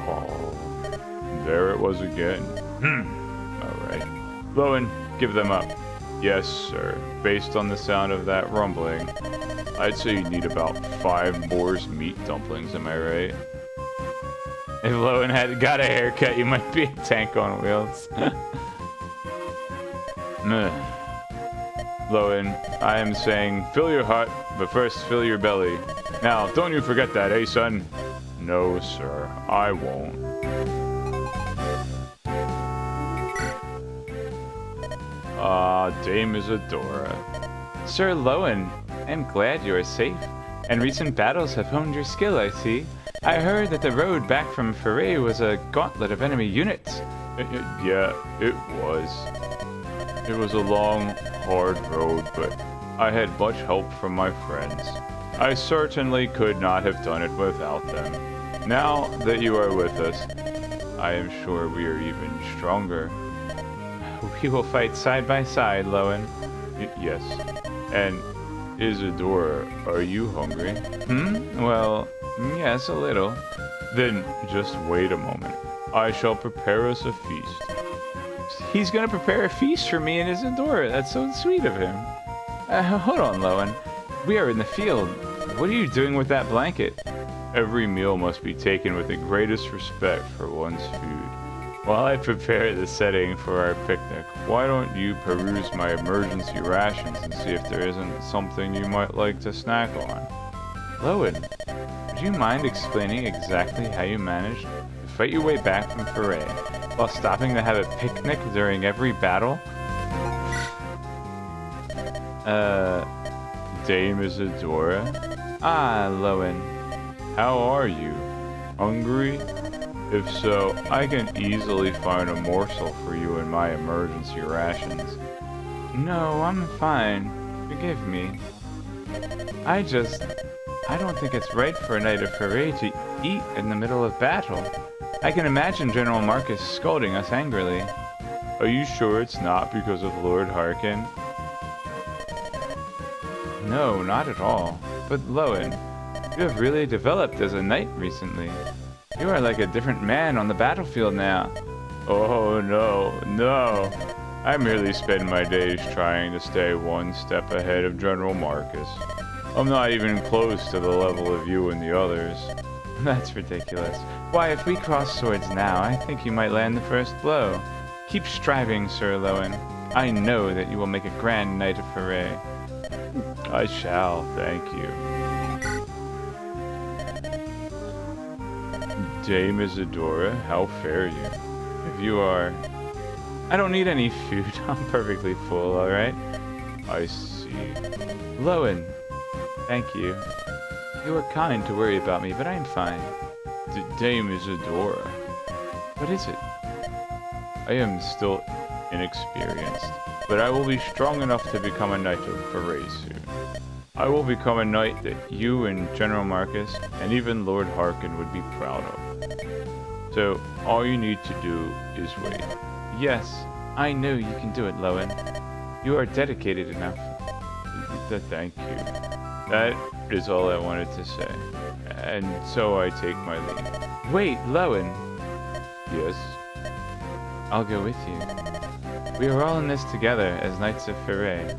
Oh, there it was again. Alright. Lowen, give them up. Yes, sir. Based on the sound of that rumbling, I'd say you need about 5 boar's meat dumplings, am I right? If Lowen had got a haircut, you might be a tank on wheels. Lowen, I am saying fill your heart, but first fill your belly. Now, don't you forget that, eh, son? No, sir, I won't. Dame Isadora. Sir Lowen, I'm glad you are safe, and recent battles have honed your skill, I see. I heard that the road back from Foray was a gauntlet of enemy units. Yeah, it was. It was a long, hard road, but I had much help from my friends. I certainly could not have done it without them. Now that you are with us, I am sure we are even stronger. We will fight side by side, Lowen. Yes. And Isadora, are you hungry? Well, yes, a little. Then just wait a moment. I shall prepare us a feast. He's gonna prepare a feast for me and Isadora. That's so sweet of him. Hold on, Lowen. We are in the field. What are you doing with that blanket? Every meal must be taken with the greatest respect for one's food. While I prepare the setting for our picnic, why don't you peruse my emergency rations and see if there isn't something you might like to snack on? Lowen, would you mind explaining exactly how you managed to fight your way back from Foray while stopping to have a picnic during every battle? Dame Isadora? Ah, Lowen. How are you? Hungry? If so, I can easily find a morsel for you in my emergency rations. No, I'm fine. Forgive me. I don't think it's right for a knight of Foray to eat in the middle of battle. I can imagine General Marcus scolding us angrily. Are you sure it's not because of Lord Harkin? No, not at all. But Lowen, you have really developed as a knight recently. You are like a different man on the battlefield now. Oh, no. I merely spend my days trying to stay one step ahead of General Marcus. I'm not even close to the level of you and the others. That's ridiculous. Why, if we cross swords now, I think you might land the first blow. Keep striving, Sir Lowen. I know that you will make a grand knight of Foray. I shall, thank you. Dame Isadora, how fare you? If you are... I don't need any food. I'm perfectly full, alright? I see. Lowen, thank you. You are kind to worry about me, but I am fine. Dame Isadora. What is it? I am still inexperienced, but I will be strong enough to become a knight of Foray soon. I will become a knight that you and General Marcus and even Lord Harkin would be proud of. So, all you need to do is wait. Yes, I know you can do it, Lowen. You are dedicated enough. Thank you. That is all I wanted to say. And so I take my leave. Wait, Lowen! Yes? I'll go with you. We are all in this together as Knights of Foray.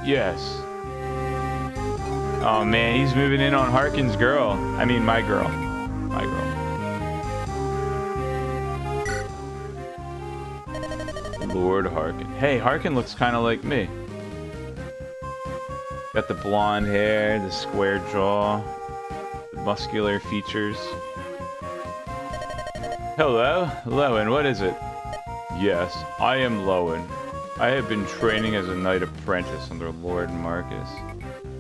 Yes. Oh man, he's moving in on Harkin's girl. I mean, my girl. My girl. Lord Harkin. Hey, Harkin looks kind of like me. Got the blonde hair, the square jaw, the muscular features. Hello, Lowen, what is it? Yes, I am Lowen. I have been training as a knight apprentice under Lord Marcus.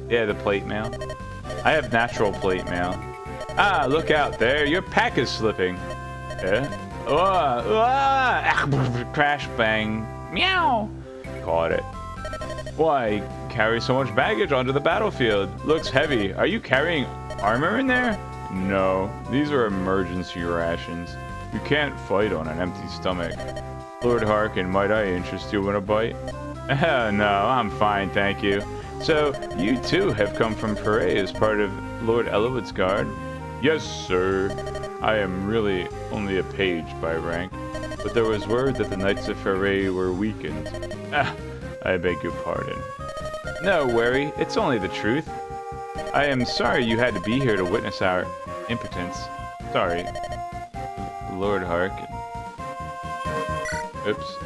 Yeah, the plate mail. I have natural plate mail. Ah, look out there, your pack is slipping. Eh? Crash bang. Meow. Caught it. Why carry so much baggage onto the battlefield? Looks heavy. Are you carrying armor in there? No, these are emergency rations. You can't fight on an empty stomach. Lord Harkin, might I interest you in a bite? No, I'm fine, thank you. So, you too have come from Foray as part of Lord Elowood's guard? Yes, sir. I am really only a page by rank, but there was word that the Knights of Foray were weakened. I beg your pardon. No worry, it's only the truth. I am sorry you had to be here to witness our impotence. Sorry. Lord Harkin. Oops.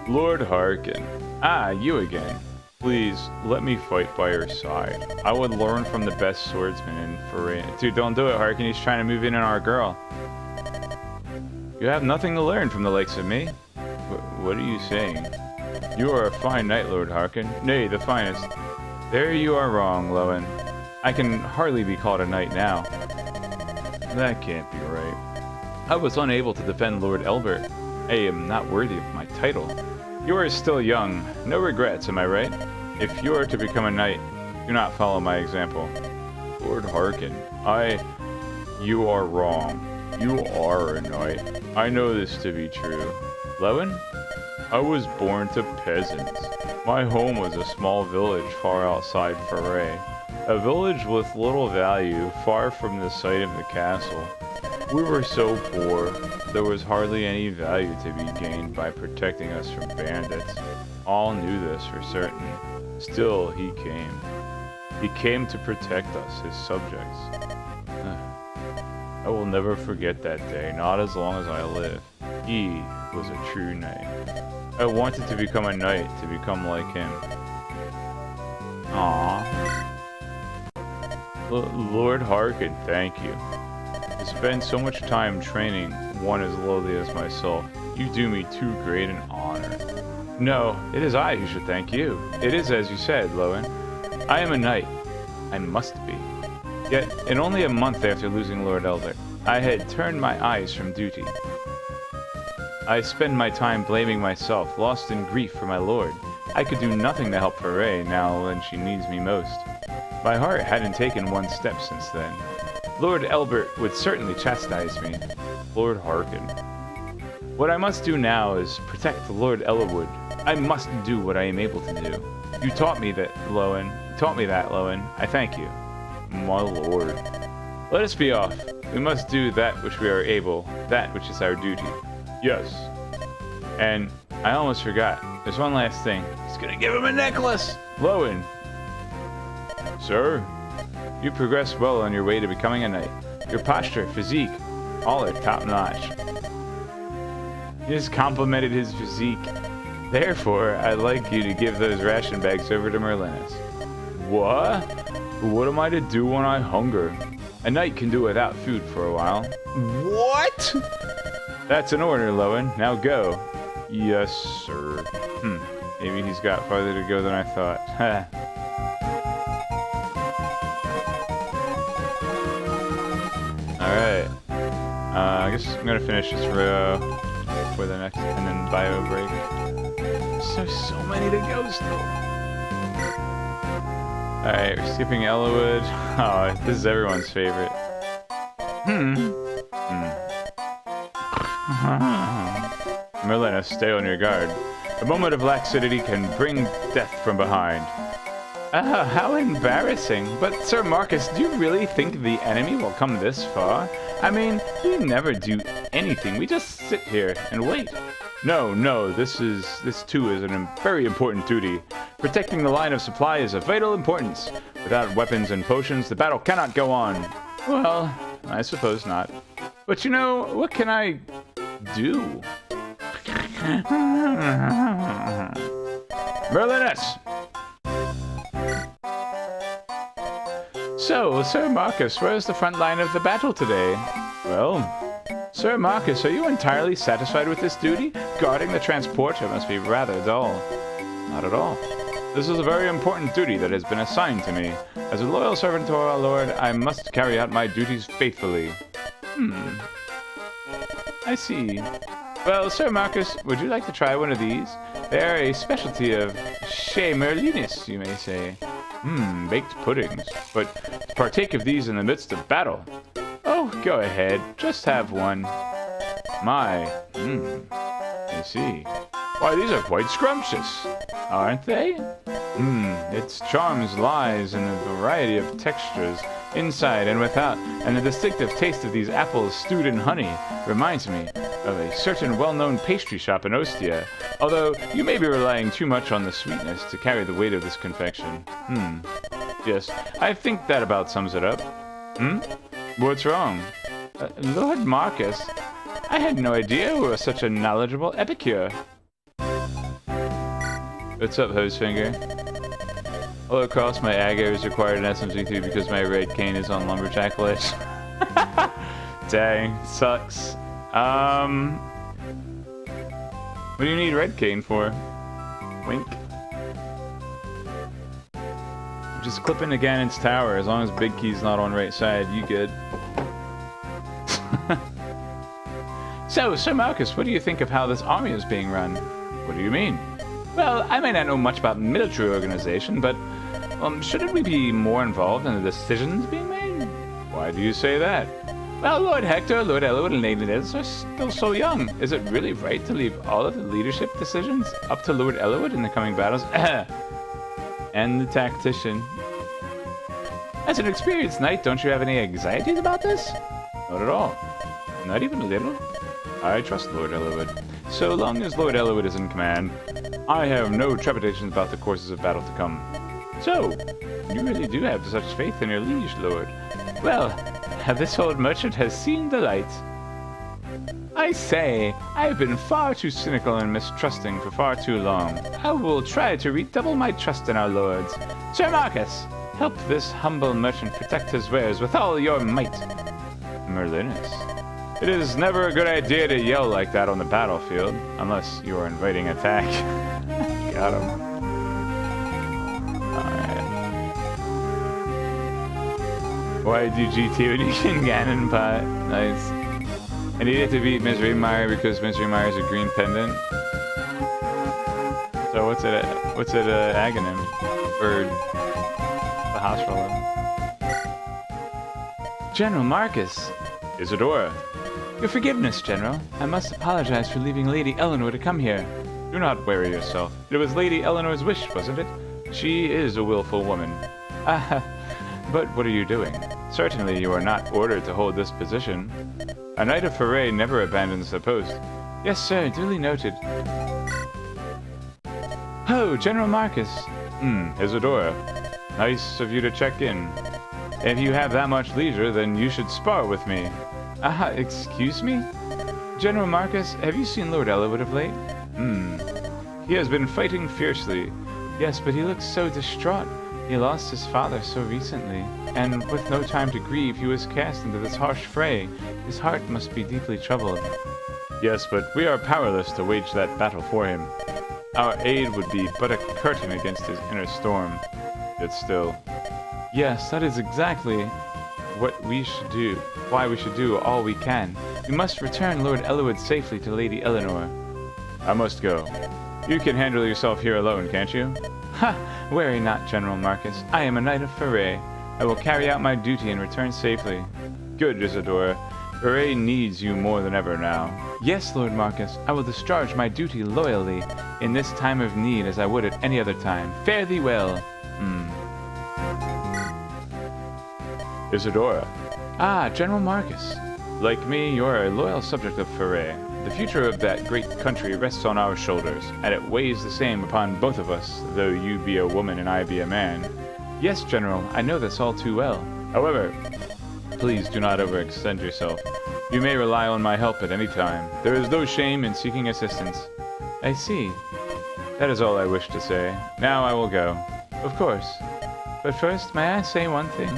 Lord Harkin. Ah, you again. Please, let me fight by your side. I would learn from the best swordsman in Foray. Dude, don't do it, Harkin. He's trying to move in on our girl. You have nothing to learn from the likes of me. What are you saying? You are a fine knight, Lord Harkin. Nay, the finest. There you are wrong, Lowen. I can hardly be called a knight now. That can't be right. I was unable to defend Lord Elbert. I am not worthy of my title. You are still young. No regrets, am I right? If you are to become a knight, do not follow my example. Lord Harkin, You are wrong. You are a knight. I know this to be true. Lowen? I was born to peasants. My home was a small village far outside Foray. A village with little value, far from the site of the castle. We were so poor, there was hardly any value to be gained by protecting us from bandits. All knew this for certain. Still, he came. He came to protect us, his subjects. I will never forget that day, not as long as I live. He was a true knight. I wanted to become a knight, to become like him. Aww. Lord Harkin, thank you. To spend so much time training one as lowly as myself, you do me too great an honor. No, it is I who should thank you. It is as you said, Lowen. I am a knight. I must be. Yet, in only a month after losing Lord Elbert, I had turned my eyes from duty. I spend my time blaming myself, lost in grief for my lord. I could do nothing to help Foray now when she needs me most. My heart hadn't taken one step since then. Lord Elbert would certainly chastise me. Lord Harkin. What I must do now is protect Lord Elowood. I must do what I am able to do. You taught me that, Lowen. I thank you. My lord. Let us be off. We must do that which we are able, that which is our duty. Yes. And I almost forgot. There's one last thing. He's gonna give him a necklace! Lowen. Sir, you progressed well on your way to becoming a knight. Your posture, physique, all are top-notch. He just complimented his physique. Therefore, I'd like you to give those ration bags over to Merlinus. What? What am I to do when I hunger? A knight can do without food for a while. What? That's an order, Lowen. Now go. Yes, sir. Maybe he's got farther to go than I thought. Alright. I guess I'm gonna finish this row for the next, and then bio break. So many to go still. Alright, we're skipping Ellawood. Oh, this is everyone's favorite. Merlinus, stay on your guard. A moment of laxity can bring death from behind. How embarrassing. But Sir Marcus, do you really think the enemy will come this far? I mean, we never do anything. We just sit here and wait. No, this too is a very important duty. Protecting the line of supply is of vital importance. Without weapons and potions, the battle cannot go on. Well, I suppose not. But you know, what can I do? Merlinus! So, Sir Marcus, where's the front line of the battle today? Well, Sir Marcus, are you entirely satisfied with this duty? Guarding the transporter must be rather dull. Not at all. This is a very important duty that has been assigned to me. As a loyal servant to our Lord, I must carry out my duties faithfully. I see. Well, Sir Marcus, would you like to try one of these? They are a specialty of Chez Merlinus, you may say. Baked puddings. But to partake of these in the midst of battle. Oh, go ahead. Just have one. My. I see. Why, these are quite scrumptious, aren't they? Its charms lies in the variety of textures, inside and without, and the distinctive taste of these apples stewed in honey reminds me of a certain well-known pastry shop in Ostia, although you may be relying too much on the sweetness to carry the weight of this confection. Yes, I think that about sums it up. What's wrong? Lord Marcus, I had no idea you were such a knowledgeable epicure. What's up, Hosefinger? All across my ag is required an SMG3 because my red cane is on lumberjack list. Dang, sucks. What do you need red cane for? Wink. Just clip into Ganon's tower. As long as Big Key's not on right side, you good. So, Sir Marcus, what do you think of how this army is being run? What do you mean? Well, I may not know much about military organization, but shouldn't we be more involved in the decisions being made? Why do you say that? Well, Lord Hector, Lord Ellawood, and Lady Liz are still so young. Is it really right to leave all of the leadership decisions up to Lord Ellawood in the coming battles? And the tactician. As an experienced knight, don't you have any anxieties about this? Not at all. Not even a little. I trust Lord Ellawood. So long as Lord Ellawood is in command, I have no trepidations about the courses of battle to come. So, you really do have such faith in your liege, Lord. Well, this old merchant has seen the light. I say, I have been far too cynical and mistrusting for far too long. I will try to redouble my trust in our lords. Sir Marcus, help this humble merchant protect his wares with all your might. Merlinus. It is never a good idea to yell like that on the battlefield, unless you are inviting attack. Got him. Alright. Why do GT when you can Ganon pot? Nice. I needed to beat Misery Mire because Misery Mire is a green pendant. So what's it Aghanim? Or the hospital? General Marcus. Isadora. Your forgiveness, General. I must apologize for leaving Lady Eleanor to come here. Do not worry yourself. It was Lady Eleanor's wish, wasn't it? She is a willful woman. But what are you doing? Certainly you are not ordered to hold this position. A knight of foray never abandons the post. Yes, sir, duly noted. Oh, General Marcus. Isadora. Nice of you to check in. If you have that much leisure, then you should spar with me. Excuse me? General Marcus, have you seen Lord Elwood of late? He has been fighting fiercely. Yes, but he looks so distraught. He lost his father so recently, and with no time to grieve, he was cast into this harsh fray. His heart must be deeply troubled. Yes, but we are powerless to wage that battle for him. Our aid would be but a curtain against his inner storm. Yet still. Yes, that is exactly what we should do. Why we should do all we can. We must return Lord Elwood safely to Lady Eleanor. I must go. You can handle yourself here alone, can't you? Ha! Worry not, General Marcus. I am a knight of Foray. I will carry out my duty and return safely. Good, Isadora. Foray needs you more than ever now. Yes, Lord Marcus. I will discharge my duty loyally in this time of need as I would at any other time. Fare thee well. Isadora. Ah, General Marcus. Like me, you are a loyal subject of Foray. The future of that great country rests on our shoulders, and it weighs the same upon both of us, though you be a woman and I be a man. Yes, General, I know this all too well. However, please do not overextend yourself. You may rely on my help at any time. There is no shame in seeking assistance. I see. That is all I wish to say. Now I will go. Of course. But first, may I say one thing?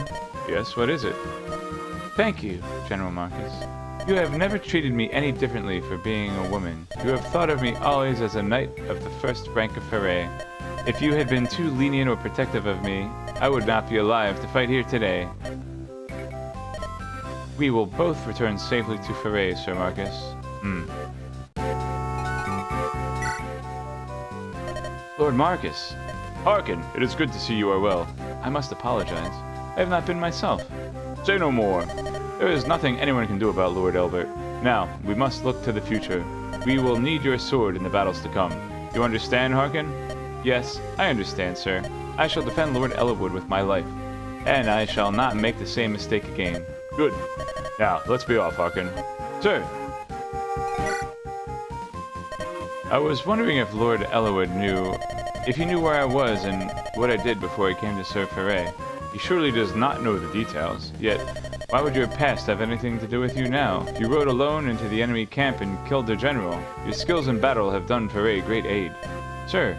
Yes, what is it? Thank you, General Marcus. You have never treated me any differently for being a woman. You have thought of me always as a knight of the first rank of Foray. If you had been too lenient or protective of me, I would not be alive to fight here today. We will both return safely to Foray, Sir Marcus. Lord Marcus! Hearken, it is good to see you are well. I must apologize. I have not been myself. Say no more. There is nothing anyone can do about Lord Elbert. Now, we must look to the future. We will need your sword in the battles to come. You understand, Harkin? Yes, I understand, sir. I shall defend Lord Elwood with my life. And I shall not make the same mistake again. Good. Now, let's be off, Harkin. Sir! I was wondering if Lord Elwood knew... if he knew where I was and what I did before I came to Sir Foray. He surely does not know the details, yet why would your past have anything to do with you now? You rode alone into the enemy camp and killed their general. Your skills in battle have done Foray great aid. Sir,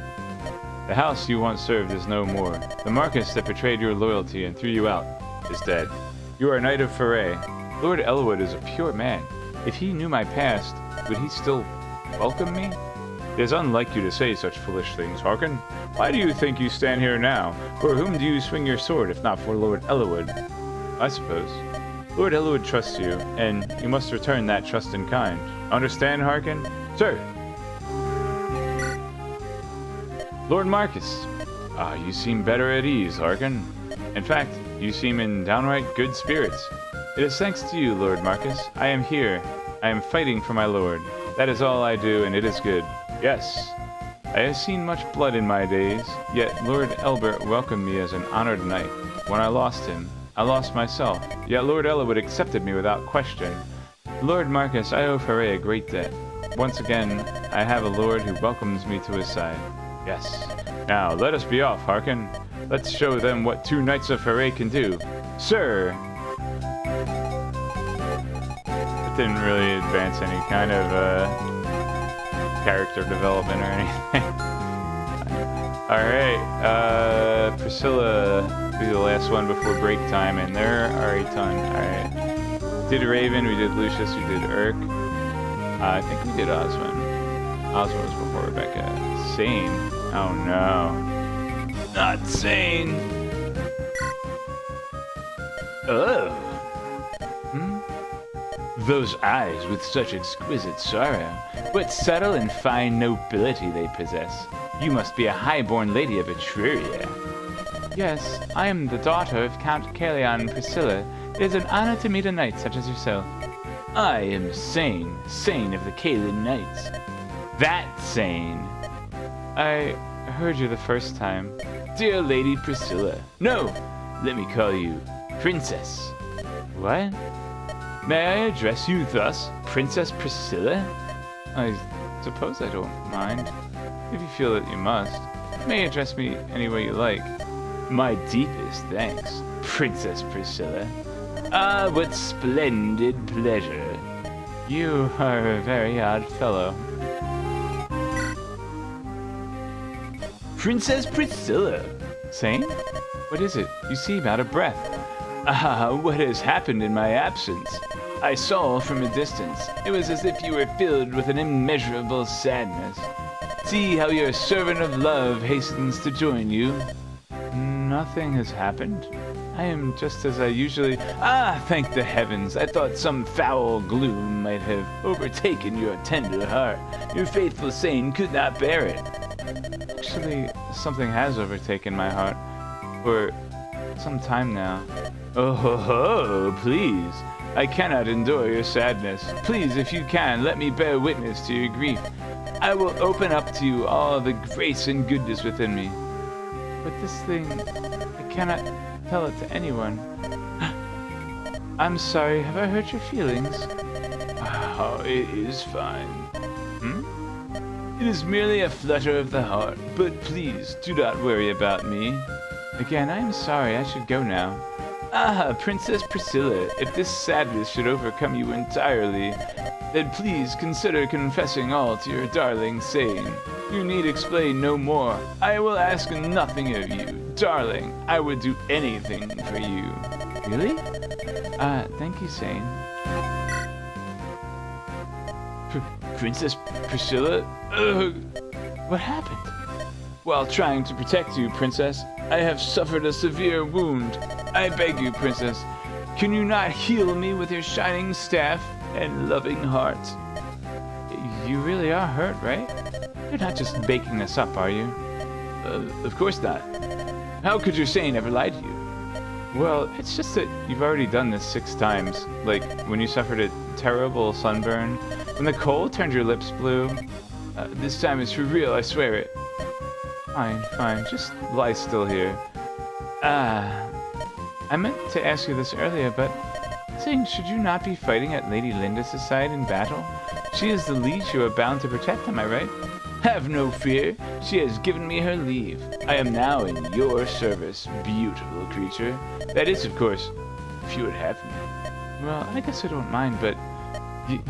the house you once served is no more. The Marcus that betrayed your loyalty and threw you out is dead. You are a knight of Foray. Lord Elwood is a pure man. If he knew my past, would he still welcome me? It is unlike you to say such foolish things, Harkin. Why do you think you stand here now? For whom do you swing your sword, if not for Lord Elwood? I suppose. Lord Elwood trusts you, and you must return that trust in kind. Understand, Harkin? Sir! Lord Marcus. You seem better at ease, Harkin. In fact, you seem in downright good spirits. It is thanks to you, Lord Marcus. I am here. I am fighting for my lord. That is all I do, and it is good. Yes, I have seen much blood in my days, yet Lord Elbert welcomed me as an honored knight. When I lost him, I lost myself, yet Lord Elwood accepted me without question. Lord Marcus, I owe Foray a great debt. Once again, I have a lord who welcomes me to his side. Yes. Now, let us be off, Harkin. Let's show them what two knights of Foray can do. Sir! It didn't really advance any kind of, character development or anything. Alright, Priscilla will be the last one before break time, and there are a ton. Alright. We did Raven, we did Lucius, we did Urk. I think we did Oswin. Oswin was before Rebecca. Sane. Oh no. Not Sane! Oh! Those eyes with such exquisite sorrow. What subtle and fine nobility they possess. You must be a high-born lady of Etruria. Yes, I am the daughter of Count Caelion Priscilla. It is an honor to meet a knight such as yourself. I am Sane, Sane of the Caelian Knights. That Sane. I heard you the first time. Dear Lady Priscilla. No, let me call you Princess. What? May I address you thus, Princess Priscilla? I suppose I don't mind. If you feel that you must, you may address me any way you like. My deepest thanks, Princess Priscilla. Ah, what splendid pleasure. You are a very odd fellow. Princess Priscilla! Sane? What is it? You seem out of breath. Ah, what has happened in my absence? I saw from a distance. It was as if you were filled with an immeasurable sadness. See how your servant of love hastens to join you. Nothing has happened. I am just as I usually... Ah, thank the heavens. I thought some foul gloom might have overtaken your tender heart. Your faithful Sane could not bear it. Actually, something has overtaken my heart. For some time now. Oh ho ho, please. I cannot endure your sadness. Please, if you can, let me bear witness to your grief. I will open up to you all the grace and goodness within me. But this thing, I cannot tell it to anyone. I'm sorry, have I hurt your feelings? Oh, it is fine. It is merely a flutter of the heart, but please, do not worry about me. Again, I am sorry, I should go now. Ah, Princess Priscilla, if this sadness should overcome you entirely, then please consider confessing all to your darling Sane. You need explain no more. I will ask nothing of you. Darling, I would do anything for you. Really? Thank you, Sane. Princess Priscilla? What happened? While trying to protect you, Princess, I have suffered a severe wound. I beg you, Princess, can you not heal me with your shining staff and loving heart? You really are hurt, right? You're not just making this up, are you? Of course not. How could your Sane ever lie to you? Well, it's just that you've already done this 6 times. Like, when you suffered a terrible sunburn, when the cold turned your lips blue. This time is for real, I swear it. Fine, just lie still here. I meant to ask you this earlier, but Sane, should you not be fighting at Lady Lindis' side in battle? She is the liege you are bound to protect, am I right? Have no fear, she has given me her leave. I am now in your service, beautiful creature. That is, of course, if you would have me. Well, I guess I don't mind, but...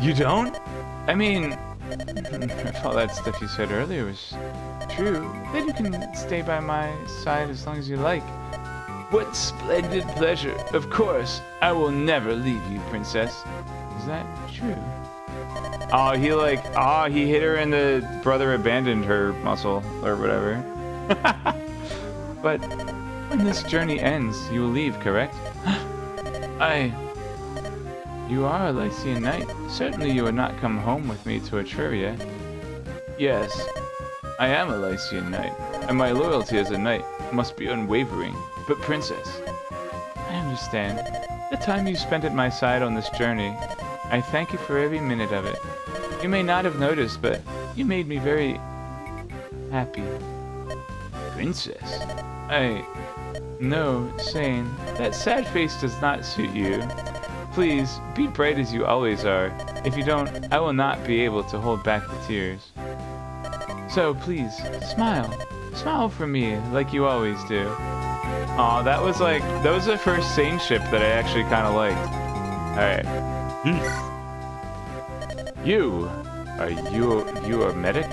You don't? I mean, if all that stuff you said earlier was true, then you can stay by my side as long as you like. What splendid pleasure. Of course, I will never leave you, Princess. Is that true? He hit her and the brother abandoned her muscle, or whatever. But when this journey ends, you will leave, correct? You are a Lycian knight. Certainly you would not come home with me to Etruria. Yes, I am a Lycian knight, and my loyalty as a knight must be unwavering. But Princess, I understand. The time you spent at my side on this journey, I thank you for every minute of it. You may not have noticed, but you made me very happy. Princess? No, Sane. That sad face does not suit you. Please, be bright as you always are. If you don't, I will not be able to hold back the tears. So please, smile. Smile for me, like you always do. Aw, that was the first Sane ship that I actually kind of liked. Alright. You? Are you a medic?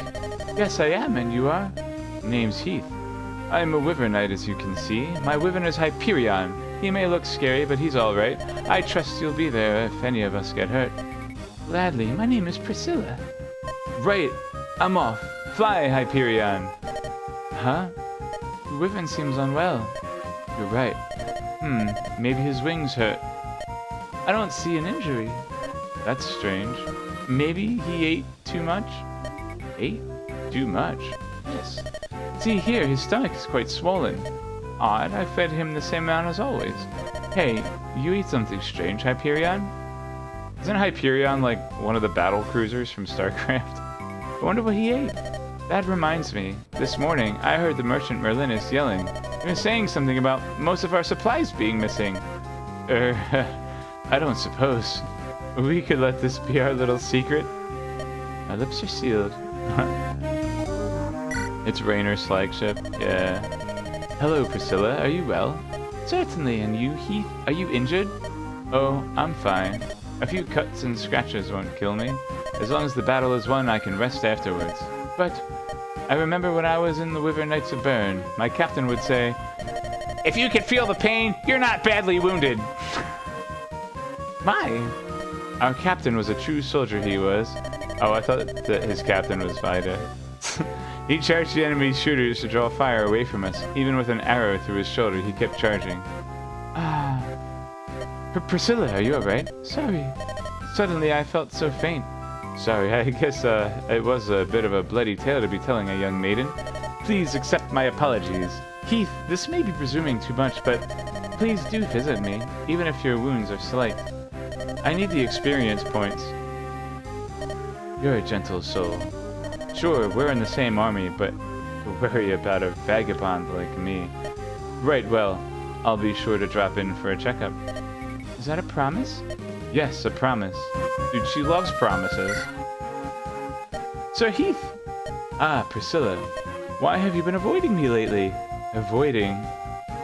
Yes, I am, and you are? Name's Heath. I am a Wyvern Knight, as you can see. My Wyvern is Hyperion. He may look scary, but he's alright. I trust you'll be there if any of us get hurt. Gladly. My name is Priscilla. Right. I'm off. Fly, Hyperion. Huh? The Wyvern seems unwell. You're right. Maybe his wings hurt. I don't see an injury. That's strange. Maybe he ate too much? Ate too much? Yes. See here, his stomach is quite swollen. Odd, I fed him the same amount as always. Hey, you eat something strange, Hyperion? Isn't Hyperion like one of the battle cruisers from StarCraft? I wonder what he ate. That reminds me, this morning I heard the merchant Merlinus yelling. He was saying something about most of our supplies being missing. I don't suppose. We could let this be our little secret? My lips are sealed. It's Raynor's flagship. Yeah. Hello, Priscilla. Are you well? Certainly. And you, Heath? Are you injured? Oh, I'm fine. A few cuts and scratches won't kill me. As long as the battle is won, I can rest afterwards. But I remember when I was in the Wyvern Knights of Bern, my captain would say, "If you can feel the pain, you're not badly wounded." Our captain was a true soldier, he was. Oh, I thought that his captain was Vida. He charged the enemy's shooters to draw fire away from us. Even with an arrow through his shoulder, he kept charging. Priscilla, are you alright? Sorry. Suddenly I felt so faint. Sorry, I guess it was a bit of a bloody tale to be telling a young maiden. Please accept my apologies. Heath, this may be presuming too much, but please do visit me, even if your wounds are slight. I need the experience points. You're a gentle soul. Sure, we're in the same army, but worry about a vagabond like me. Right, well, I'll be sure to drop in for a checkup. Is that a promise? Yes, a promise. Dude, she loves promises. Sir Heath! Ah, Priscilla. Why have you been avoiding me lately? Avoiding?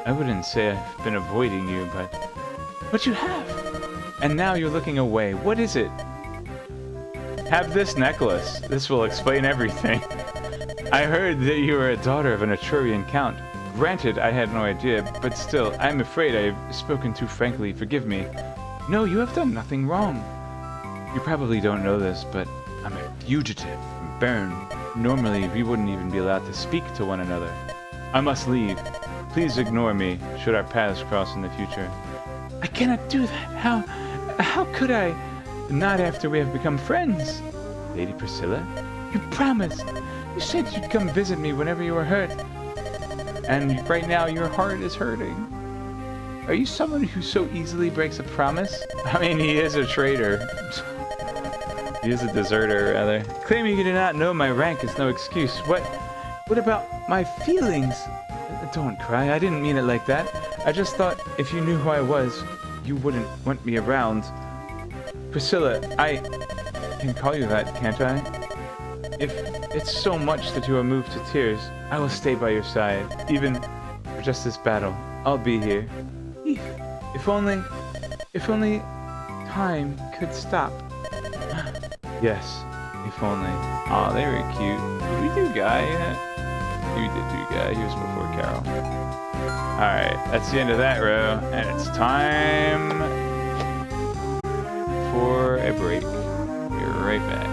I wouldn't say I've been avoiding you, but you have. And now you're looking away. What is it? Have this necklace. This will explain everything. I heard that you are a daughter of an Etrurian count. Granted, I had no idea, but still, I'm afraid I've spoken too frankly. Forgive me. No, you have done nothing wrong. You probably don't know this, but I'm a fugitive from Bern. Normally, we wouldn't even be allowed to speak to one another. I must leave. Please ignore me, should our paths cross in the future. I cannot do that. How could I? Not after we have become friends. Lady Priscilla, you promised. You said you'd come visit me whenever you were hurt. And right now your heart is hurting. Are you someone who so easily breaks a promise? I mean, he is a traitor. He is a deserter, rather. Claiming you do not know my rank is no excuse. What about my feelings? Don't cry, I didn't mean it like that. I just thought if you knew who I was, you wouldn't want me around. Priscilla, I can call you that, can't I? If it's so much that you are moved to tears, I will stay by your side, even for just this battle. I'll be here. If only time could stop. Yes, if only. Aw, they were cute. Did we do Guy yet? We did do Guy. He was before Carol. Alright, that's the end of that row, and it's time for a break. Be right back.